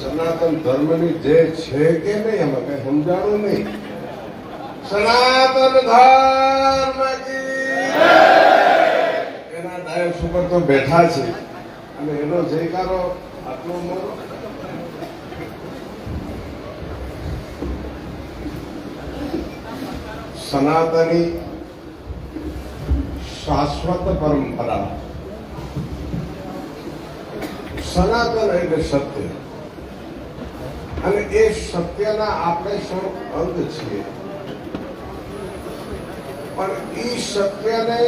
સનાતન ધર્મની જે છે કે નહીં એમાં કઈ સમજાણું નહીં. સનાતન ધર્મ કી એના ડાયસ ઉપર તો બેઠા છે અને એનો જયકારો આટલો મોટો. સનાતની શાશ્વત પરંપરા. સનાતન એટલે સત્ય અને એ સત્યના આપણે સૌ અંગ છીએ. પણ એ સત્યને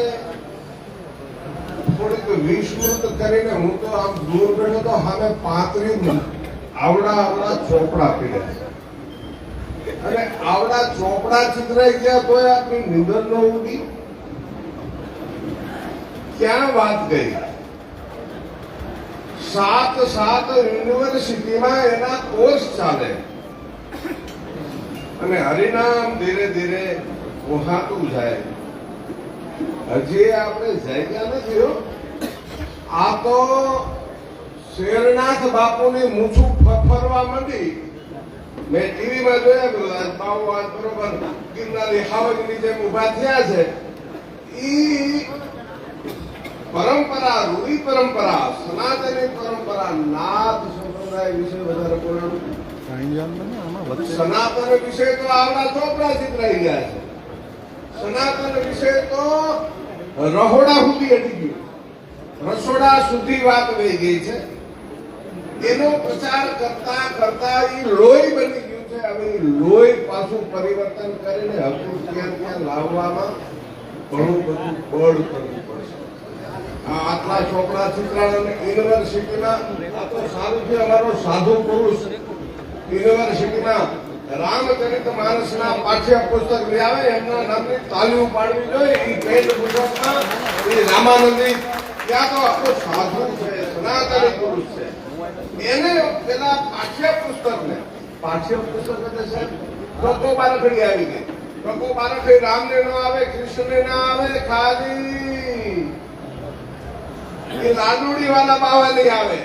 થોડીક વિસ્મૃત કરીને હું તો આમ દૂર બેઠો તો સામે 35 આવડા ચોપડા પીડ્યા અને આવડા ચોપડા ચિતરાઈ ગયા તોય આપણી નિંદર ન ઉડી. ક્યાં વાત ગઈ? 7 યુનિવર્સિટીમાં એના કોર્સ ચાલે અને હરિનામ ધીરે ધીરે વહાતું જાય. હજી આપણે જાગ્યા નથી હો. આ તો શેરનાથ બાપુની મૂછું ફરવા માંડી. મેં ટીવીમાં જોયા બાબુ આજ બરોબર ગિરનારી હાવજની જેમ ઉભા થયા છે. ઈ પરંપરા, રૂઢી પરંપરા, સનાતની પરંપરા, નાથ સંપ્રદાય વિશે વધારે બોલવાનું. સનાતન વિશે તો આવડા ચોપડા ચિતરાઈ ગયા છે. સનાતન વિશે તો રહોડા સુધી અડી ગયું, રસોડા સુધી વાત વહી ગઈ છે. એનો પ્રચાર કરતા કરતા એ લોહી બની ગયું છે. હવે એ લોહી પાછું પરિવર્તન કરીને હતું ત્યાં લાવવામાં ઘણું બધું બળ કરવું પડશે. આટલા ચોપડા ચિત્રાણ યુનિવર્સિટીમાં આ તો સારું છે. અમારો સાધુ પુરુષ યુનિવર્સિટીમાં રામચરિત માનસના પાઠ્ય પુસ્તક લઈ આવે, એમના નામની તાલીમ પાડવી જોઈએ. એ પેટ ગુજરાતમાં એ રામાનંદી ત્યાં તો આપણો સાધુ છે, સનાતની પુરુષ છે. એને પેલા પાઠ્ય પુસ્તક એટલે છે ટકો બારખડી આવી ગઈ. ટકો બારખડી રામને ન આવે, કૃષ્ણને ના આવે, ખાલી એ લાડુડી વાળા બાવા નહીં આવે.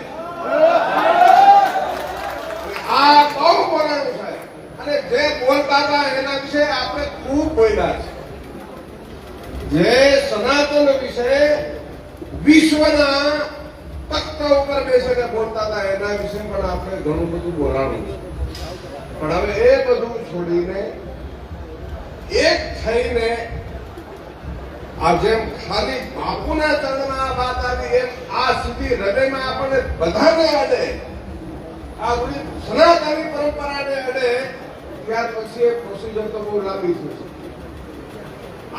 આ બહુ બોલાણું છે અને જે બોલતા હતા એના વિશે આપણે ખૂબ બોલ્યા છે. જે સનાતન વિશે વિશ્વના તખ્ત ઉપર બેસીને બોલતા હતા એના વિશે પણ આપણે ઘણું બધું બોલાણું છે. પણ હવે એ બધું છોડીને એક થઈને આ જેમ ખાલી બાપુના ચરણમાં આ વાત આવી એમ આ સીધી હૃદયમાં આપણને બધાને અડે, આ બધી સનાતની પરંપરાને અડે, ત્યાર પછી એ પ્રોસિજર તો બહુ લાંબી થશે.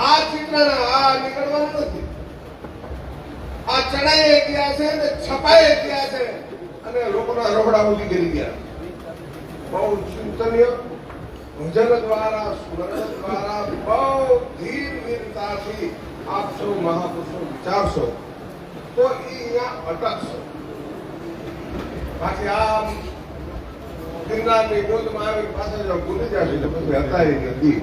આ ચિત્રના આ નીકળવાનું નથી. આ ચડાઈ ગયા છે ને છપાઈ ગયા છે અને લોકોના રોકડા ઉડી કરી ગયા. બહુ ચિંતનીય ભજન દ્વારા, સ્મરણ દ્વારા બહુ ધીર વીરતાથી આપ સૌ મહાપુરુષો વિચારશો તો અહીંયા અટકશો. બાકી આમ ગિરનારની ગોદમાં આવી પાછા જો ભૂલી જશે તો પછી હતા એ નથી.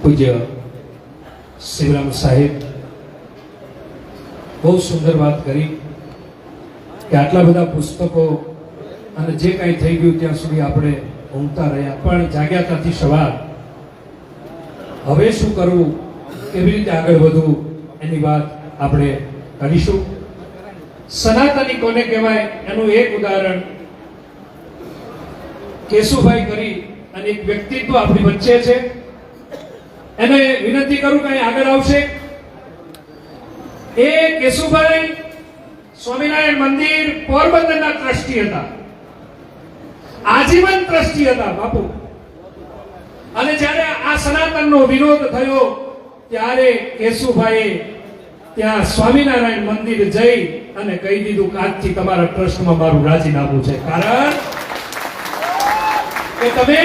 પૂજ્ય શિવરામ સાહેબ બહુ સુંદર વાત કરી કે આટલા બધા પુસ્તકો અને જે કાંઈ થઈ ગયું ત્યાં સુધી આપણે ઊંઘતા રહ્યા, પણ જાગ્યા ત્યાંથી સવાર હવે શું કરવું, કેવી રીતે આગળ વધવું એની વાત આપણે કરીશું. સનાતની કોને કહેવાય એનું એક ઉદાહરણ કેશુભાઈ કરી અને એક વ્યક્તિત્વ આપણી વચ્ચે છે. એને વિનંતી કરું કે આગળ આવશે. એ કેશુભાઈ સ્વામિનારાયણ મંદિર પોરબંદરના ટ્રસ્ટી હતા, આજીવન ટ્રસ્ટી હતા બાપુ. અને જ્યારે આ સનાતનનો વિરોધ થયો ત્યારે કેશુભાઈએ ત્યાં સ્વામિનારાયણ મંદિર જઈ અને કહી દીધું કે આજથી તમારા ટ્રસ્ટમાં મારું રાજીનામું છે, કારણ કે તમે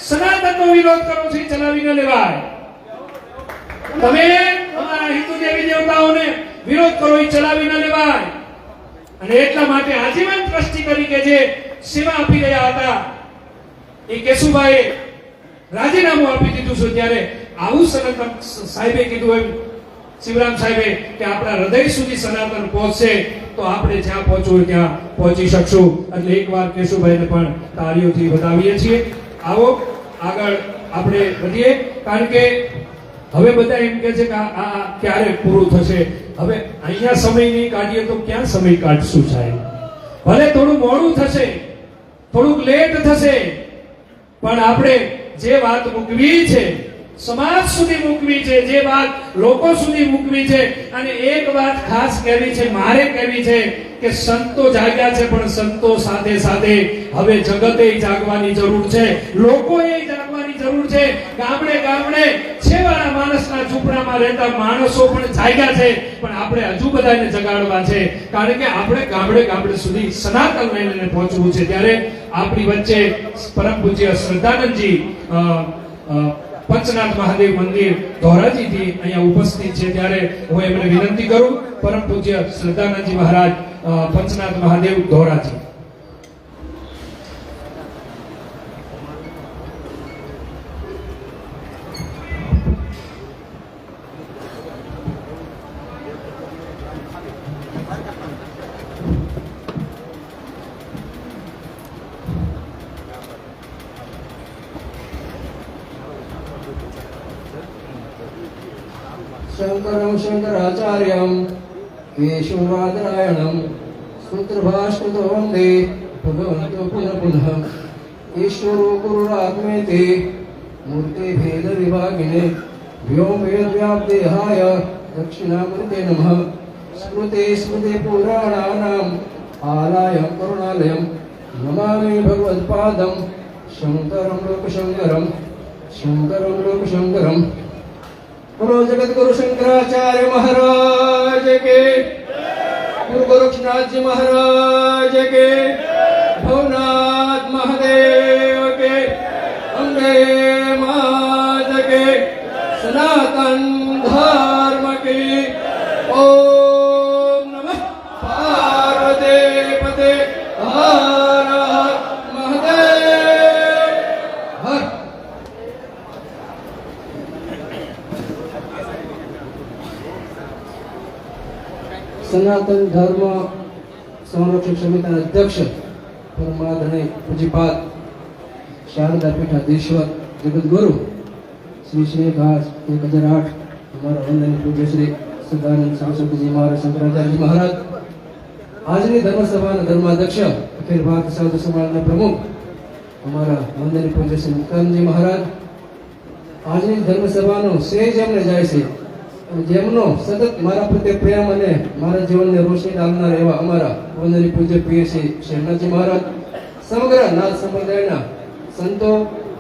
સનાતનનો વિરોધ કરો છો, ચલાવી ન લેવાય. તમે અમારા હિન્દુ દેવી દેવતાઓને વિરોધ કરો, એ ચલાવી ન લેવાય. અને એટલા માટે આજીવન ટ્રસ્ટી તરીકે જે સેવા આપી રહ્યા હતા એ કેશુભાઈએ રાજીનામું આપી દીધું છે. ત્યારે આવું સનાતન સાહેબે કીધું એમ શિવરામ સાહેબે કે આપણા હૃદય સુધી સનાતન પહોંચશે તો આપણે જ્યાં પહોંચવું હોય ત્યાં પહોંચી શકશું. એટલે એકવાર કેશુભાઈને પણ તાળીઓથી વધાવીએ છીએ. આવો આગળ આપણે વધીએ, કારણ કે હવે બધા એમ કહે છે કે આ ક્યારે પૂરું થશે. હવે અહીંયા સમય નહીં કાઢીએ તો ક્યાં સમય કાઢશું સાહેબ? ભલે થોડું મોડું થશે, થોડુંક લેટ થશે, પણ આપણે જે વાત મૂકવી છે, સમાજ સુધી મૂકવી છે, જે વાત લોકો સુધી મૂકવી છે, અને એક વાત ખાસ કહેવી છે, મારે કહેવી છે કે સંતો જાગ્યા છે, પણ સંતો સાથે સાથે હવે જગતે જાગવાની જરૂર છે, લોકોએ જાગવાની જરૂર છે. ગામડે ગામડે છેવાડા માણસના ઝૂંપડામાં રહેતા માણસો પણ જાગ્યા છે, પણ આપણે હજુ બધાને જગાડવા છે, કારણ કે આપણે ગામડે ગામડે સુધી સનાતન લઈને પહોંચવું છે. ત્યારે આપણી વચ્ચે પરમ પૂજ્ય શ્રદ્ધાનંદજી પંચનાથ મહાદેવ મંદિર ધોરાજીથી અહીંયા ઉપસ્થિત છે. ત્યારે હું એમને વિનંતી કરું, પરમ પૂજ્ય શ્રદ્ધાનંદજી મહારાજ પંચનાથ મહાદેવ ધોરાજી. शंकरं शंकराचार्यं केशवादरायणं सूत्रभाष्कृतो वन्दे भगवन्तो पुनः पुनः. ईश्वरो गुरुरात्मेति मूर्तिभेदविभागिने व्योमवेदव्याप्तेहाय दक्षिणामूर्ते नमः. स्मृते स्मृते पुराणानाम् आलयं करुणालयं नमामि भगवत्पादं शंकरं लोकशंकरं शंकरं लोकशंकरं. बोलो जगत गुरु शंकराचार्य महाराज के, गुरु गोरक्षनाथ जी महाराज के, भवनाथ महादेव के, अम्बे मात के, सनातन धर्म की. ओम नमः पार्वती पते हर हर महादेव हर. सनातन धर्म संरक्षक समितीના અધ્યક્ષ પરમાદરણીય પૂજ્યપાદ શારદા પીઠાધીશ્વર જગતગુરુ શ્રી શ્રી ઘાસ 1008 हमारा वंदनीय पूज्य श्री सदानंद सरस्वती महाराज शंकराचार्य जी महाराज. આજની ધર્મસભાના ધર્માધ્યક્ષ અખિલ ભારત સાધુ સમાજના પ્રમુખ અમારા વંદનીય પૂજ્ય શ્રી મુક્તાનંદજી મહારાજ. આજની ધર્મસભાનો શ્રેય જેમને જાય છે, જેમનો સતત મારા પ્રત્યે પ્રેમ અને મારા જીવનને રોશની ડાલનાર એવા અમારા વંદનીય પૂજ્ય પીએસસી શેરનાથજી મહારાજ, સમગ્ર નાથ સંપ્રદાયના સંતો,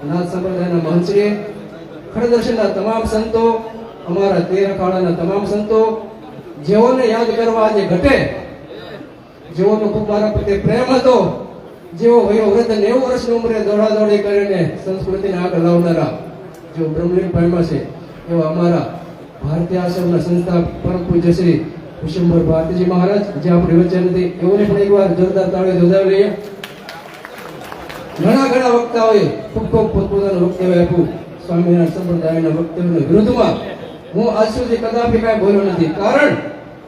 નાથ સંપ્રદાયના મહંતશ્રી, ખડદર્શનના તમામ સંતો, અમારા તેર અખાડાના તમામ સંતો, જેઓને યાદ કરવા આજે ઘટે, જેઓનો ખૂબ મારા પ્રત્યે પ્રેમ હતો, જેઓ વયો વૃદ્ધ 90 વર્ષની ઉંમરે દોડાદોડી કરીને સંસ્કૃતિને આગળ લાવનારા જેઓ બ્રહ્મલીન પામ્યા છે, એવા અમારા ભારતીય આશ્રમના સંસ્થા પરમ પૂજ્ય શ્રી વિશંભર ભારતીજી મહારાજ, જે આપણી વચ્ચે નથી, એઓને પણ એકવાર જોરદાર તાળી વધાવી લઈએ. ઘણા વક્તાઓએ ખૂબ પોતપોતાનું વક્તવ્ય આપ્યું. સ્વામિનારાયણ સંપ્રદાયના વક્તવ્યના વિરુદ્ધમાં હું આજ સુધી કદાપી કાંઈ બોલ્યો નથી, કારણ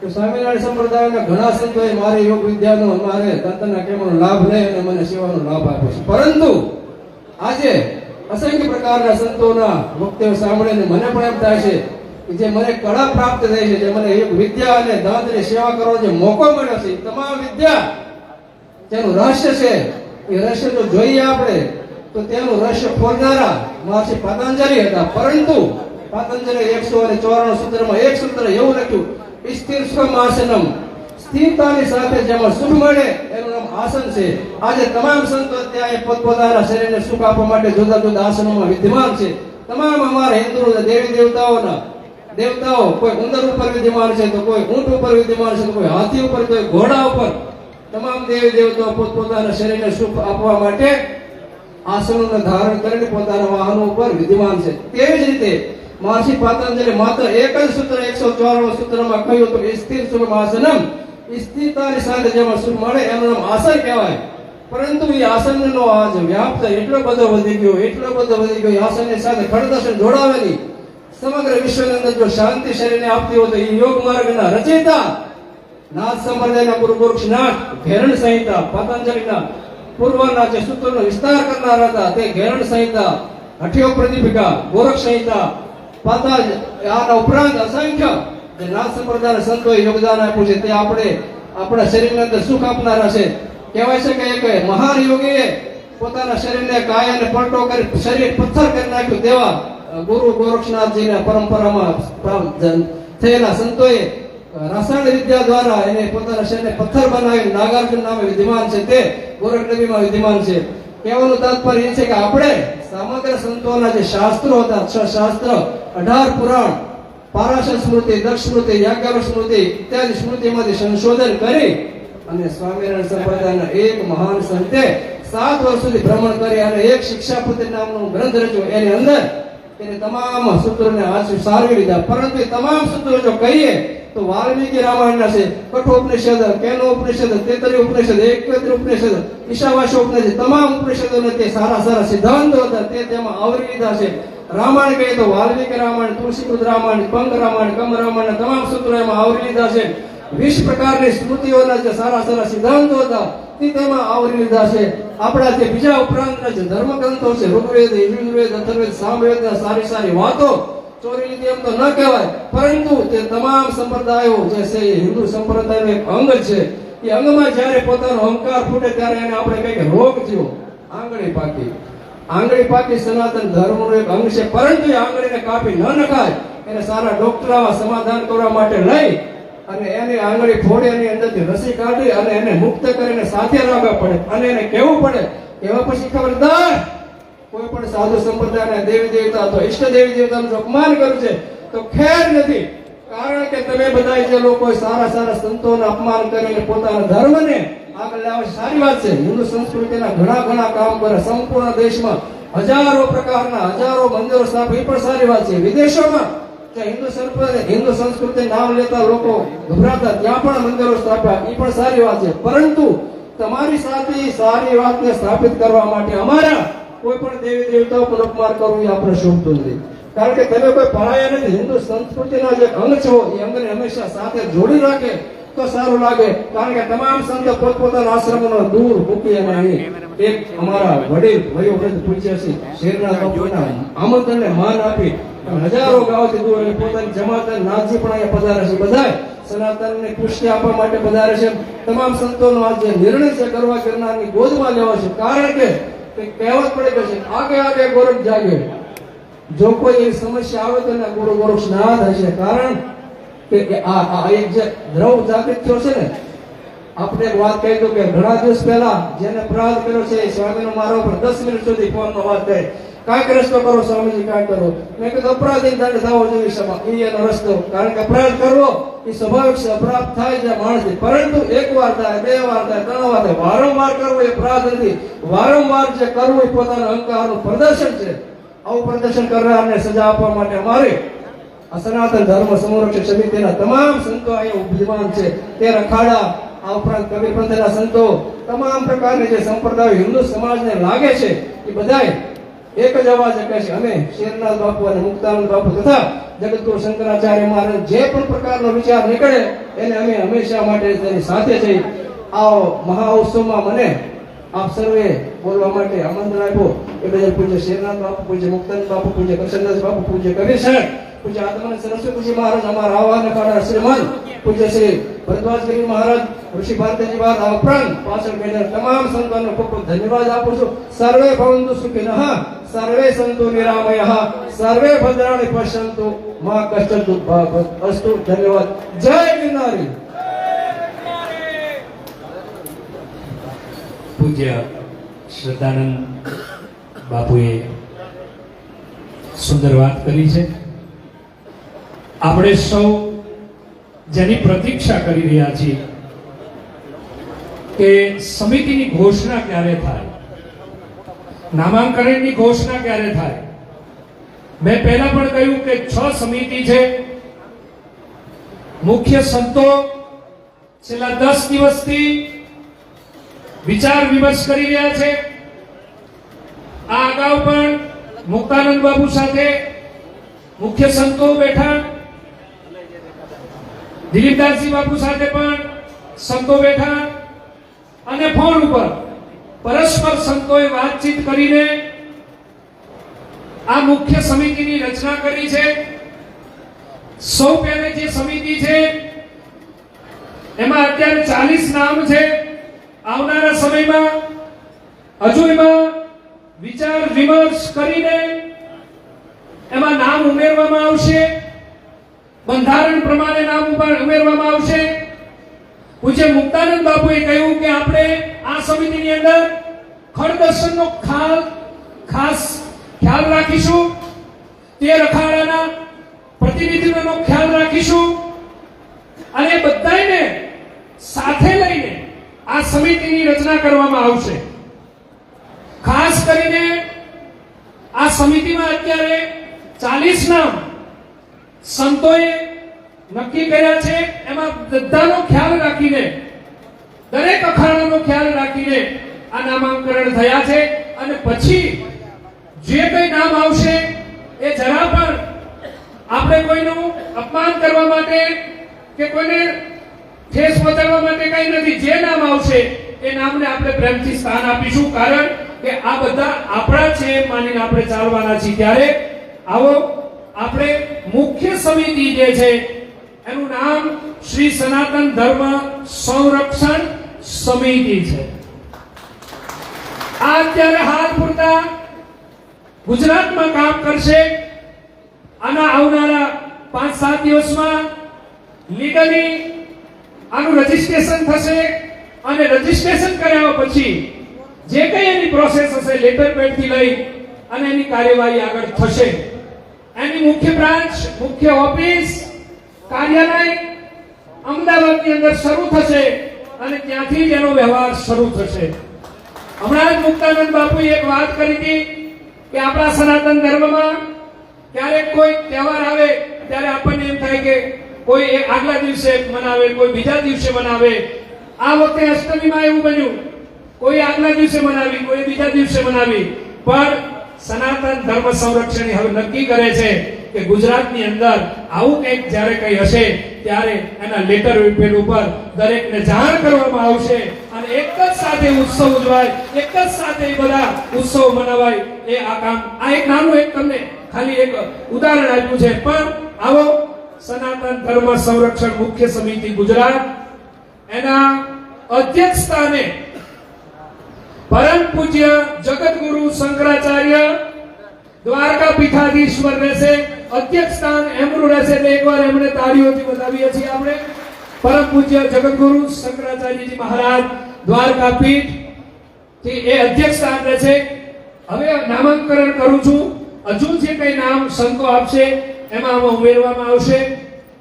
કે સ્વામિનારાયણ સંપ્રદાયના ઘણા સંતોએ મારી યોગ વિદ્યાનો, મારે તંત્રના કેમનો લાભ લઈ અને મને સેવાનો લાભ આપ્યો છે. પરંતુ આજે અસંખ્ય પ્રકારના સંતોના વક્તવ્ય સાંભળીને મને પણ એમ થાય છે કે જે મને કળા પ્રાપ્ત થઈ છે, જે મને યોગ વિદ્યા અને દાંતની સેવા કરવાનો જે મોકો મળ્યો છે, તમામ વિદ્યા તેનું રહસ્ય છે. એ રહસ્ય જો જોઈએ આપણે તો તેનું રહસ્ય ખોલનારા મહર્ષિ પતંજલિ હતા. પરંતુ પતંજલિ 194 સૂત્રમાં એક સૂત્ર એવું લખ્યું, સ્થિર સ્વમાસનમ, સ્થિરતાની સાથે જેમાં સુખ મળે એનું નામ આસન છે. આજે તમામ સંતો ત્યાં પોતપોતાના શરીરને સુખ આપવા માટે જુદા જુદા આસનોમાં વિદ્યમાન છે. તમામ અમારા હિન્દુ દેવી દેવતાઓ કોઈ ઉંદર ઉપર વિદ્યમાન છે, તો કોઈ ઊંટ ઉપર વિદ્યમાન છે, તો કોઈ હાથી ઉપર, કોઈ ઘોડા ઉપર. તમામ દેવી દેવતાઓ પોતપોતાના શરીરને સુખ આપવા માટે આસનોને ધારણ કરીને પોતાના વાહનો ઉપર વિદ્યમાન છે. તેવી જ રીતે મહર્ષિ પતંજલિ માત્ર એક જ સૂત્ર 194 સૂત્રમાં કહ્યું તો સ્થિર સુખમાસનમ, સ્થિરતાની સાથે જેમાં સુખ મળે એનું નામ આસન કહેવાય. પરંતુ એ આસનનો આજ વ્યાપ એટલો બધો વધી ગયો, એ આસનની સાથે ખડદર્શન જોડાવેલી સમગ્ર વિશ્વની અંદર જો શાંતિ શરીરને આપતી હોય તો એ યોગ માર્ગના રચયિતા નાથ સંપ્રદાયના ગુરુ ગોરક્ષનાથ ઘેરણ સંહિતા, પતંજલિના પૂર્વના જે સૂત્રોનો વિસ્તાર કરનારા હતા તે ઘેરણ સંહિતા, હઠયોગ પ્રદીપિકા, ગોરક્ષ સંહિતા, પાતાલ, આના ઉપરાંત અસંખ્ય જે નાથ સંપ્રદાયના સંતોએ યોગદાન આપ્યું છે તે આપણે આપણા શરીરની અંદર સુખ આપનારા છે. કહેવાય છે કે એક મહાન યોગીએ પોતાના શરીરને કાયાને પલટો કરી શરીર પથ્થર કરી નાખ્યું તેવા ગુરુ ગોરક્ષનાથજીના પરંપરામાં થયેલા સંતોએ રાસાયણ વિદ્યા દ્વારા એને પોતાના શરીરને પથ્થર બનાવી નાગાર્જુન નામે વિદ્યમાન છે તે ગોરખનગરીમાં વિદ્યમાન છે. કહેવાનું તાત્પર્ય એ છે કે આપણે સમગ્ર સંતોના જે શાસ્ત્રો હતા, 6 શાસ્ત્ર, 18 પુરાણ, પારાશર સ્મૃતિ, દક્ષ સ્મૃતિ, યાજ્ઞવલ્ક્ય સ્મૃતિ ઇત્યાદિ સ્મૃતિમાંથી સંશોધન કરી અને સ્વામિનારાયણ સંપ્રદાયના એક મહાન સંતે 7 વર્ષ સુધી ભ્રમણ કરી અને એક શિક્ષાપુત્ર નામનો ગ્રંથ રચ્યો. એની અંદર એને તમામ સૂત્રોને સારવી લીધા. પરંતુ એ તમામ સૂત્રો જો કહીએ તો વાલ્મીકી રામાયણના છે, કઠોપનિષદ, કેનોપનિષદ, તૈત્તરીય ઉપનિષદ, એકવિંશતિ ઉપનિષદ, ઈશાવાસ્ય ઉપનિષદ, તમામ ઉપનિષદોને તે સારા સિદ્ધાંતો હતા તે તેમાં આવરી લીધા છે. રામાયણ કહીએ તો વાલ્મીકી રામાયણ, તુલસીકૃત રામાયણ, પંગ રામાયણ, કમ રામાયણ, તમામ સૂત્રો એમાં આવરી લીધા છે. 20 પ્રકારની સ્મૃતિઓના જે સારા સિદ્ધાંતો હતા તે તેમાં આવરી લીધા છે. આપણા જે બીજા ઉપરાંતના જે ધર્મગ્રંથો છે, ઋગ્વેદ, યજુર્વેદ, અથર્વવેદ, સામવેદના સારી વાતો ચોરી લીધી એમ તો ન કહેવાય, પરંતુ તે તમામ સંપ્રદાયો જે છે એ હિન્દુ સંપ્રદાયનું એક અંગ છે. એ અંગમાં જ્યારે પોતાનો અહંકાર ફૂટે ત્યારે એને આપણે કહીએ કે રોગ થયો, આંગળી પાકી સનાતન ધર્મનું એક અંગ છે. પરંતુ એ આંગળીને કાપી ન નખાય, એને સારા ડોક્ટર આવા સમાધાન કરવા માટે લઈ અને એને આંગળી ફોડી એની અંદરથી રસી કાઢી અને એને મુક્ત કરીને સાથે રાખવા પડે અને એને કહેવું પડે. એવા પછી ખબરદાર કોઈ પણ સાધુ સંપ્રદાયના દેવી દેવતા તો ઈષ્ટ દેવી દેવતાનું અપમાન કર્યું છે તો ખેર નથી. કારણ કે તમે બધા જે લોકો સારા સંતોનું અપમાન કરીને પોતાના ધર્મને આગળ લાવે છે, સારી વાત છે. હિન્દુ સંસ્કૃતિના ઘણા કામ કરે, સંપૂર્ણ દેશમાં હજારો પ્રકારના હજારો મંદિરો સ્થાપે, એ પણ સારી વાત છે. વિદેશોમાં હિન્દુ સંસ્કૃતિ નામ લેતા લોકો ગભરાતા, ત્યાં પણ મંદિરો સ્થાપ્યા, એ પણ સારી વાત છે. પરંતુ તમારી સાથે સારી વાતને સ્થાપિત કરવા માટે અમારા કોઈ પણ દેવી દેવતાઓ પર અપમાન કરવું એ આપણે શોભતું નથી. કારણ કે તમે કોઈ પરાયા નથી. હિન્દુ સંસ્કૃતિના જે અંગ છો એ અંગને હંમેશા સાથે જોડી રાખે તો સારું લાગે. કારણ કે તમામ સંતો પોતપોતાના આશ્રમોનો દૂર મૂકી અને અહીં એક અમારા વડીલ વયોવૃદ્ધ પૂજ્ય શ્રી શેરનાથ બાપુના આમંત્રણને માન આપી હજારો ગામથી દૂર અને પોતાની જમાત નાથજી પણ અહીંયા પધારે છે. બધાય સનાતનને પુષ્ટિ આપવા માટે પધારે છે. તમામ સંતોનો આ જે નિર્ણય છે કરવા કરનારની ગોદમાં લેવા છે. કારણ કે કહેવત પડે છે, આગે ગોરખ જાગે. જો કોઈ એવી સમસ્યા આવે તો એના ગુરુ ગોરક્ષનાથ હશે. કારણ કે આ એક જે દ્રવ જાગૃત થયો છે ને, આપણે એક વાત કહી દઉં કે ઘણા દિવસ પહેલા જેને અપરાધ કર્યો છે એ સ્વામીનો મારા ઉપર 10 મિનિટ સુધી ફોનમાં વાત કરી, કાંઈક રસ્તો કરો સ્વામીજી, કાંઈક કરો. મેં કીધું અપરાધી દંડ થવો જોઈએ સભા, એનો રસ્તો. કારણ કે અપરાધ કરવો એ સ્વાભાવિક છે, અપરાધ થાય છે માણસથી. પરંતુ 1 વાર થાય, 2 વાર થાય, 3 વાર થાય, વારંવાર કરવો એ અપરાધ નથી. વારંવાર જે કરવું એ પોતાના અહંકારનું પ્રદર્શન છે. આવું પ્રદર્શન કરનારને સજા આપવા માટે અમારે આ સનાતન ધર્મ સંરક્ષક સમિતિના તમામ સંતો અહીંયા વિદ્યમાન છે. તે રખાડા, આ ઉપરાંત કબીર પંથના સંતો, તમામ પ્રકારની જે સંપ્રદાય હિન્દુ સમાજને લાગે છે એ બધાય એક જ અવાજ કહે છે, અમે શેરનાથ બાપુ અને મુક્તાનંદ બાપુ તથા જગતગુરુ શંકરાચાર્ય મહારાજ જે પણ પ્રકારનો વિચાર નીકળે એને અમે હંમેશા માટે તેની સાથે જઈ આ મહા ઉત્સવમાં મને આપ સર્વે બોલવા માટે આમંત્રણ આપ્યું એ બદલ પૂજ્ય શેરનાથ બાપુ, પૂજ્ય મુક્તાનંદ બાપુ, પૂજ્ય કૃષ્ણદાસ બાપુ, પૂજ્ય કબીર સાહેબ, પૂજ્ય આત્માનંદ સરસ્વતીજી મહારાજ, અમારા આહવાન કાઢા શ્રીમાન પૂજ્ય શ્રી ભરદ્વાજગીરી મહારાજ, ઋષિ ભારતીજી મહારાજ, આ ઉપરાંત પાછળ બેઠેલા તમામ સંતોનો ખૂબ ધન્યવાદ આપું છું. સર્વે ભવંતુ સુખિનઃ, સર્વે સંતુ નિરામયઃ, સર્વે ભદ્રાણિ પશ્યન્તુ મા કશ્ચિત દુઃખભાગ્ અસ્તુ. ધન્યવાદ. જય ગિરનારી. પૂજ્ય શ્રદ્ધાનંદ બાપુએ સુંદર વાત કરી છે. આપણે સૌ જેની પ્રતીક્ષા કરી રહ્યા છીએ કે સમિતિની ઘોષણા ક્યારે થાય, નામાંકનની ઘોષણા ક્યારે થાય. મેં પહેલા પણ કહ્યું કે 6 સમિતિ છે. મુખ્ય સંતો છેલ્લા 10 દિવસથી વિચાર વિમર્શ કરી રહ્યા છે. આ અગાઉ પણ મુક્તાનંદ બાપુ સાથે મુખ્ય સંતો બેઠા, દિલીપદાસજી બાપુ સાથે પણ સંતો બેઠા અને ફોન ઉપર પરસ્પર સંતોએ વાતચીત કરીને આ મુખ્ય સમિતિની રચના કરી છે. સૌ પહેલે જે સમિતિ છે એમાં અત્યારે 40 નામ છે. આવનારા સમયમાં હજુ એમાં વિચાર વિમર્શ કરીને એમાં નામ ઉમેરવામાં આવશે. બંધારણ પ્રમાણે નામ ઉમેરવામાં આવશે. પૂજ્ય મુક્તાનંદ બાપુએ કહ્યું કે આપણે આ સમિતિની અંદર ખડદર્શનનો ખાસ ખ્યાલ રાખીશું, 13 અખાડાના પ્રતિનિધિત્વનો ખ્યાલ રાખીશું અને બધાને સાથે લઈને આ સમિતિની રચના કરવામાં આવશે. ખાસ કરીને આ સમિતિમાં અત્યારે 40 નામ સંતોએ નક્કી કર્યા છે. એમાં બધાનો ખ્યાલ રાખીને, દરેક અખાડાનો ખ્યાલ રાખીને આ નામાંકન થયા છે. અને પછી જે કઈ નામ આવશે એ જરા પણ આપણે કોઈનું અપમાન કરવા માટે કે કોઈને ઠેસ પહોંચાડવા માટે કઈ નથી. જે નામ આવશે એ નામને આપણે પ્રેમથી સ્થાન આપીશું, કારણ કે આ બધા આપણા છે માનીને આપણે ચાલવાના છીએ. ત્યારે આવો આપણે મુખ્ય સમિતિ જે છે એનું નામ શ્રી સનાતન ધર્મ સંરક્ષણ સમિતિ છે. આ અત્યારે હાલ પૂરતા ગુજરાતમાં કામ કરશે. આના આવનારા 5-7 દિવસમાં લીગલી આનું રજીસ્ટ્રેશન થશે અને રજીસ્ટ્રેશન કર્યા પછી જે કઈ એની પ્રોસેસ હશે, લેટર પેડ થી લઈ અને એની કાર્યવાહી આગળ થશે. એની મુખ્ય બ્રાન્ચ, મુખ્ય ઓફિસ, કાર્યાલય અમદાવાદની અંદર શરૂ થશે અને ત્યાંથી જ એનો વ્યવહાર શરૂ થશે. હમણાં જ મુક્તાનંદ બાપુએ એક વાત કરી હતી કે આપણા સનાતન ધર્મમાં ક્યારેક કોઈ તહેવાર આવે ત્યારે આપણને એમ થાય કે કોઈ આગલા દિવસે મનાવે, કોઈ બીજા દિવસે મનાવે. આ વખતે અષ્ટમીમાં એવું બન્યું, કોઈ આગલા દિવસે મનાવી, કોઈ બીજા દિવસે મનાવી. પણ સનાતન ધર્મ સંરક્ષણ હવે નક્કી કરે છે કે ગુજરાતની અંદર આવું કંઈક જ્યારે કંઈ હશે ત્યારે એના લેટર પેડ ઉપર દરેકને જાણ કરવામાં આવશે અને એક જ સાથે ઉત્સવ ઉજવાય, એક જ સાથે બધા ઉત્સવ મનાવાય. એ આ કામ, આ એક નાનું એક તમને ખાલી એક ઉદાહરણ આપ્યું છે. પણ આવો સનાતન ધર્મ સંરક્ષણ મુખ્ય સમિતિ ગુજરાત, એના અધ્યક્ષ સ્થાને પરમ પૂજ્ય જગતગુરુ શંકરાચાર્ય દ્વારકા પીઠાધીશ્વર રહેશે. અધ્યક્ષ સ્થાન એમનું રહેશે. એટલે એકવાર એમને તાળીઓથી વધાવીએ છીએ આપણે. પરમ પૂજ્ય જગતગુરુ શંકરાચાર્યજી મહારાજ દ્વારકા પીઠ થી એ અધ્યક્ષ સ્થાન રહેશે. હવે નામાંકન કરું છું. હજુ જે કઈ નામ સંતો આપશે એમાં ઉમેરવામાં આવશે.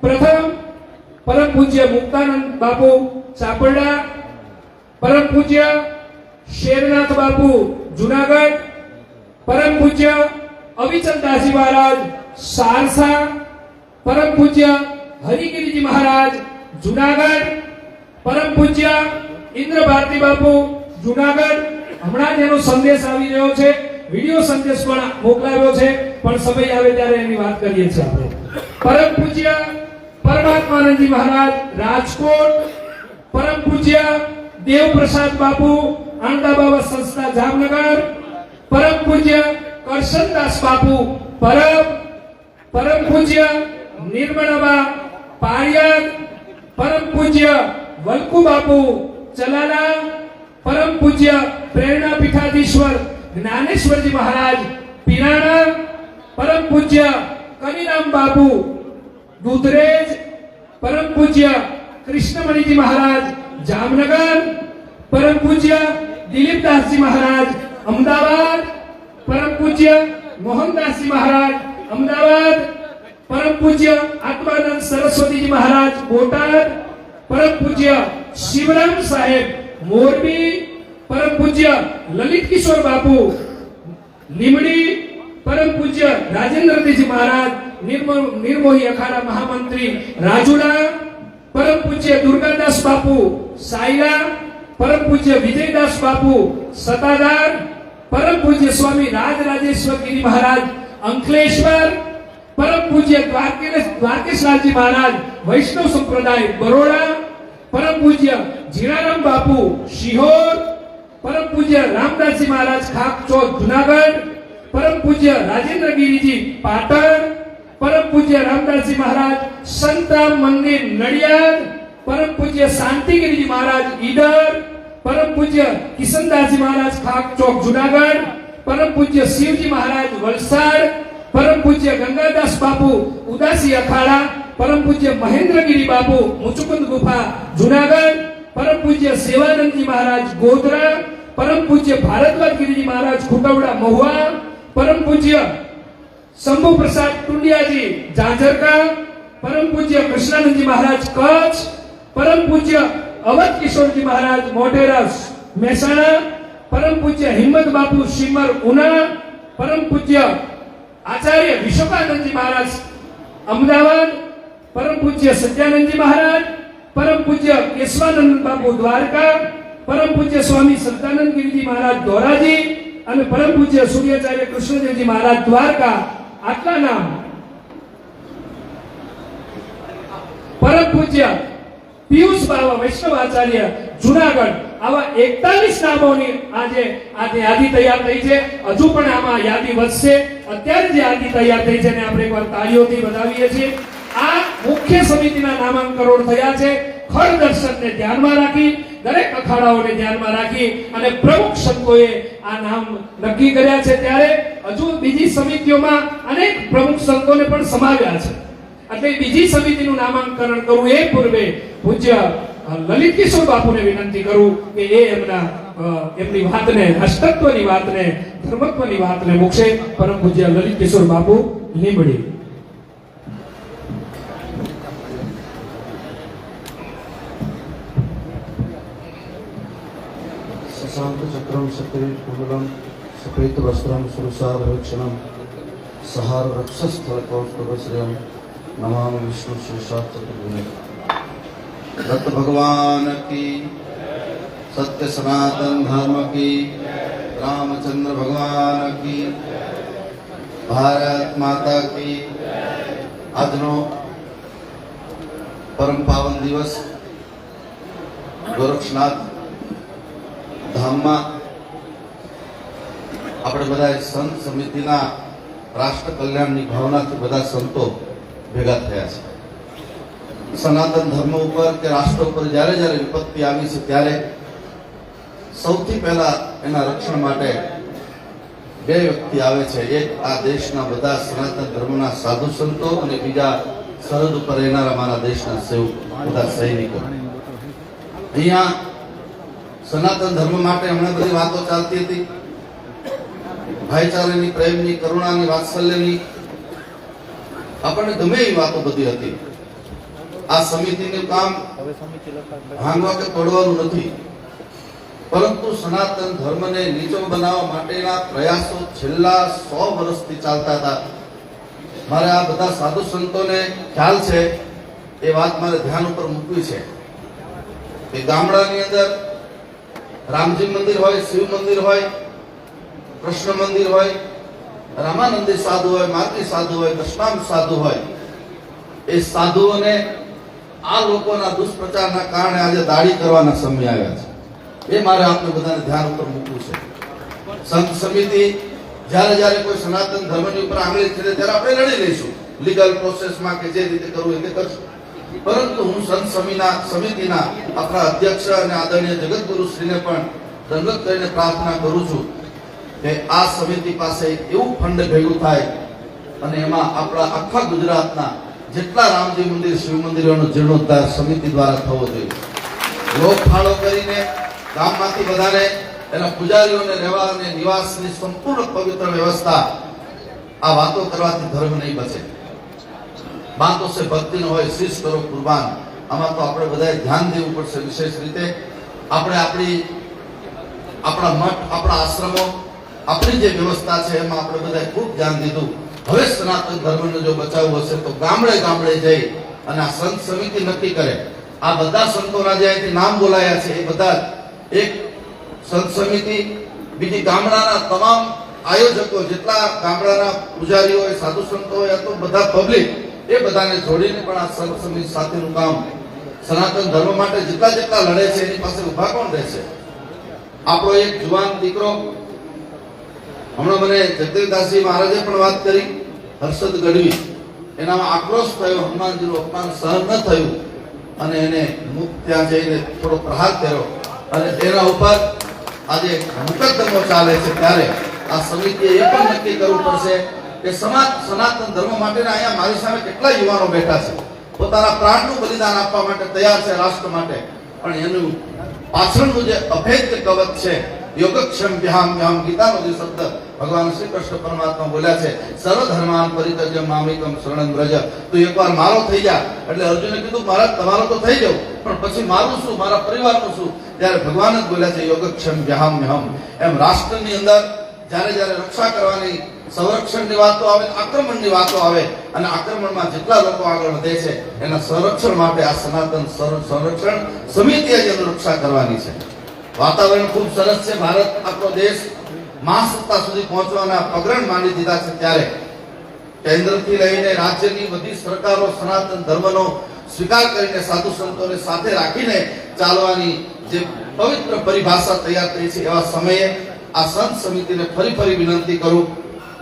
પ્રથમ પરમ પૂજ્ય મુક્તાનંદ બાપુ ચાપરડા, પરમ પૂજ્ય શેરનાથ બાપુ જુનાગઢ, પરમ પૂજ્ય અવિચલદાસજી મહારાજ સારસા, પરમ પૂજ્ય હરિગીરીજી મહારાજ જુનાગઢ, પરમ પૂજ્ય ઇન્દ્ર ભારતી બાપુ જુનાગઢ. હમણાં જ એનો સંદેશ આવી રહ્યો છે, વિડિયો સંદેશ પણ મોકલાવ્યો છે, પણ સમય આવે ત્યારે એની વાત કરીએ છીએ આપણે. પરમ પૂજ્ય પરમાત્માનંદજી મહારાજ રાજકોટ, પરમ પૂજ્ય દેવપ્રસાદ બાપુ આનંદાબાવા સંસ્થા જામનગર, પરમ પૂજ્ય કરશનદાસ બાપુ પરમ પૂજ્ય નિર્મળાબા પાળિયાદ, પરમ પૂજ્ય વલ્કુ બાપુ ચલાલા, પરમ પૂજ્ય પ્રેરણા પીઠાધીશ્વર જ્ઞાનેશ્વરજી મહારાજ પીરાણા, પરમ પૂજ્ય કનીરામ બાપુ દુધરેજ, પરમ પૂજ્ય કૃષ્ણમણીજી મહારાજ જામનગર, પરમ પૂજ્ય દિલીપદાસજી મહારાજ અમદાવાદ, પરમ પૂજ્ય મોહનદાસજી મહારાજ અમદાવાદ, પરમ પૂજ્ય આત્માનંદ સરસ્વતીજી મહારાજ બોટાદ, પરમ પૂજ્ય શિવરામ સાહેબ મોરબી, પરમ પૂજ્ય લલિત કિશોર બાપુ લીમડી, પરમ પૂજ્ય રાજેન્દ્રજી મહારાજ નિર્મોહી અખાડા મહામંત્રી રાજુલા, પરમ પૂજ્ય દુર્ગાદાસ બાપુ સાયલા, પરમ પૂજ્ય વિજયદાસ બાપુ સતાધાર, પરમ પૂજ્ય સ્વામી રાજરાજેશ્વર ગિરી મહારાજ અંકલેશ્વર, परम पूज्य द्वारकेशलालजी महाराज वैष्णव संप्रदाय बरोड़ा, परम पूज्य जीराराम बापू शिहोर, परम पूज्य रामदास जी महाराज खाकचौक जूनागढ़, परम पूज्य राजेंद्र गिरी जी पाटण, परम पूज्य रामदास जी महाराज संत राम मंदिर नडियाद, परम पूज्य शांतिगिरी जी महाराज ईडर, परम पूज्य किशनदास जी महाराज खाकचौक जूनागढ़, परम पूज्य शिवजी महाराज वलसाड, परम पूज्य गंगादास बापू उदासी अखाड़ा, परम पूज्य महेंद्रगिरी बापू मुचुकुंद गुफा जूनागढ़, परम पूज्य सेवानंद जी महाराज गोधरा, परम पूज्य भारद्वाज गिरी जी महाराज खुटवड़ा महुआ, परम पूज्य शंभु प्रसाद टुंडिया जी जाजरका, परम पूज्य कृष्णानंद जी महाराज कच्छ, परम पूज्य अवध किशोर जी महाराज मोढेरा मेहसाणा, परम पूज्य हिम्मत बापू शिमर उना, परम पूज्य आचार्य विश्वकानंद जी महाराज अहमदाबाद, परम पूज्य सत्यानंद जी महाराज, परम पूज्य केशवानंद बापू द्वारका, परम पूज्य स्वामी सत्यानंद गिरी जी महाराज धोराजी અને પરમ પૂજ્ય સૂર્યાચાર્ય કૃષ્ણદેવજી મહારાજ દ્વારકા. આટલા નામ પરમ પૂજ્ય પિયુષ બાવા વૈષ્ણવ આચાર્ય જુનાગઢ, આવા 41 નામોની આજે યાદી તૈયાર થઈ છે. હજુ પણ આમાં યાદી વધશે. અત્યારે જે યાદી તૈયાર થઈ છે ને આપણે એકવાર તાળીઓથી વધાવીએ છીએ. આ મુખ્ય સમિતિના નામાંકનો થયા છે. ખડ દર્શનને ધ્યાનમાં રાખી, દરેક અખાડાઓને ધ્યાનમાં રાખી અને પ્રમુખ સંતોએ આ નામ નક્કી કર્યા છે. ત્યારે હજુ બીજી સમિતિઓમાં અનેક પ્રમુખ સંતોને પણ સમાવ્યા છે. એટલે બીજી સમિતિનું નામાંકન કરવું એ પૂર્વે પૂજ્ય લલિત કિશોર બાપુને વિનંતી કરું કે એ એમની વાતને, અષ્ટત્વની વાતને, ધર્મત્વની વાતને મૂકશે. પરમ પૂજ્ય લલિત કિશોર બાપુ લીંબડી. चक्रम सकृत कुंडलम सफेद वस्त्रम सुरसार भक्षणम सहार रक्षस्थल कौस्तुभश्रियम नमामि विष्णु शेषात् चतुर्भुजे। दत्त भगवान की, सत्य सनातन धर्म की, रामचंद्र भगवान की, भारत माता की। આજનો પરમ પાવન દિવસ ગોરક્ષનાથ ધામમાં આપણે બધા સંત સમિતિના રાષ્ટ્ર કલ્યાણની ભાવનાથી બધા સંતો ભેગા થયા છે. સનાતન ધર્મ ઉપર કે રાષ્ટ્ર ઉપર જ્યારે જ્યારે વિપત્તિ આવી છે ત્યારે સૌથી પહેલા એના રક્ષણ માટે બે વ્યક્તિ આવે છે. એક આ દેશના બધા સનાતન ધર્મના સાધુ સંતો અને બીજા સરહદ ઉપર રહેનારા મારા દેશના સેવક, બધા સૈનિકો. અહીંયા સનાતન ધર્મ માટે હમણાં બધી વાતો ચાલતી હતી, ભાઈચારાની, પ્રેમની, કરુણાની, વાત્સલ્યની, આપણને ગમે એવી વાતો બધી હતી. આ સમિતિનું કામ ભાંગવા કે તોડવાનું નથી, પરંતુ સનાતન ધર્મને નીચો બનાવવા માટેના પ્રયાસો છેલ્લા 100 વર્ષથી ચાલતા હતા. મારે આ બધા સાધુ સંતોને ખ્યાલ છે, એ વાત મારે ધ્યાન ઉપર મૂકવી છે કે ગામડાની અંદર રામજી મંદિર હોય, શિવ મંદિર હોય, કૃષ્ણ મંદિર હોય, રામાનંદી સાધુ હોય, માર્ગી સાધુ હોય, દશનામ સાધુ હોય, એ સાધુઓને આ લોકોના દુષ્પ્રચારના કારણે આજે દાડી કરવાના સમય આવ્યા છે. એ મારે આપણે બધાને ધ્યાન ઉપર મૂકવું છે. સંત સમિતિ જ્યારે જ્યારે કોઈ સનાતન ધર્મની ઉપર આંગળી ચીરે ત્યારે આપણે લડી લઈશું, લીગલ પ્રોસેસમાં કે જે રીતે કરવું એ રીતે કરશું. પરંતુ હું સંત સમિતિના આપણા અધ્યક્ષ અને આદરણીય જગતગુરુ શ્રીને પણ દંડવત કરીને પ્રાર્થના કરું છું કે આ સમિતિ પાસે એવું ફંડ ભેગું થાય અને એમાં આપણા આખા ગુજરાતના જેટલા રામજી મંદિર, શિવ મંદિરોનો જીર્ણોદ્ધાર સમિતિ દ્વારા થવો જોઈએ. લોક ફાળો કરીને ગામમાંથી બધાને એના પૂજારીઓને રહેવા અને નિવાસની સંપૂર્ણ પવિત્ર વ્યવસ્થા. આ વાતો કરવાથી ધર્મ નહીં બચે. बातों से भक्ति न होय, शीश करो कुर्बान. आमा तो આપણે બધાએ ધ્યાન દેવું પડશે. વિશેષ રીતે આપણે આપણા મઠ, આપણા આશ્રમો, આપણી જે વ્યવસ્થા છે એમાં આપણે બધાએ ખૂબ ધ્યાન દીધું. હવે સનાતન ધર્મને જો બચાવવું હશે તો ગામડે ગામડે જઈ અને આ સંત સમિતિ નક્કી કરે. આ બધા સંતોના જે અહીંથી નામ બોલાયા છે એ બધા એક સંત સમિતિ, બીજી ગામડાના તમામ આયોજકો, જેટલા ગામડાના પૂજારીઓ હોય, સાધુ સંતો હોય, તો બધા પબ્લિક, એ બધાને જોડીને પણ આ સર્વ સમિતિ સાથેનું કામ સનાતન ધર્મ માટે જેટલા જેટલા લડે છે એની પાસે ઉભા કોણ રહેશે? આપણો એક જુવાન દીકરો, હમણાં મને જગદેવદાસજી મહારાજે પણ વાત કરી, હર્ષદ ગઢવી, એનામાં આક્રોશ થયો, હનુમાનજીનું અપમાન સહન ન થયું અને એને ત્યાં જઈને થોડો પ્રહાર કર્યો અને તેના ઉપર આજે મુકદ્દમો ચાલે છે. ત્યારે આ સમિતિએ એ પણ નક્કી કરવું પડશે કે સનાતન ધર્મ માટેના અહીંયા મારી સામે કેટલા યુવાનો બેઠા છે, પોતાના પ્રાણનું બલિદાન આપવા માટે તૈયાર છે રાષ્ટ્ર માટે, પણ એનું પાછળનું જે અભેદ્ય કવચ છે, યોગક્ષમ વ્યામ, ગીતાનો જે શબ્દ ભગવાન શ્રી કૃષ્ણ પરમાત્મા બોલ્યા છે, સર્વધર્માન પરિત્યજ્ય મામેકમ શરણં વ્રજ. તો એકવાર મારો થઈ જા એટલે અર્જુને કીધું મહારાજ તમારો તો થઈ જાવ, પણ પછી મારું શું, મારા પરિવારનું શું? ત્યારે ભગવાન જ બોલ્યા છે યોગક્ષમ વ્યામ. એમ રાષ્ટ્રની અંદર જ્યારે જ્યારે રક્ષા કરવાની, સંરક્ષણની વાતો આવે, આક્રમણની વાતો આવે અને આક્રમણમાં જેટલા લોકો આગળ વધે છે એના સંરક્ષણ માટે આ સનાતન સંરક્ષણ સમિતિએ જેનું રક્ષા કરવાની છે. વાતાવરણ ખૂબ સરસ છે. ભારત, આપણો દેશ મહાસત્તા સુધી પહોંચવાના પગરણ માંડી દીધા છે. ત્યારે કેન્દ્રથી લઈને રાજ્યની બધી સરકારો સનાતન ધર્મનો સ્વીકાર કરીને સાધુ સંતોને સાથે રાખીને ચાલવાની જે પવિત્ર પરિભાષા તૈયાર થઈ છે, એવા સમયે આ સંત સમિતિને ફરી વિનંતી કરું,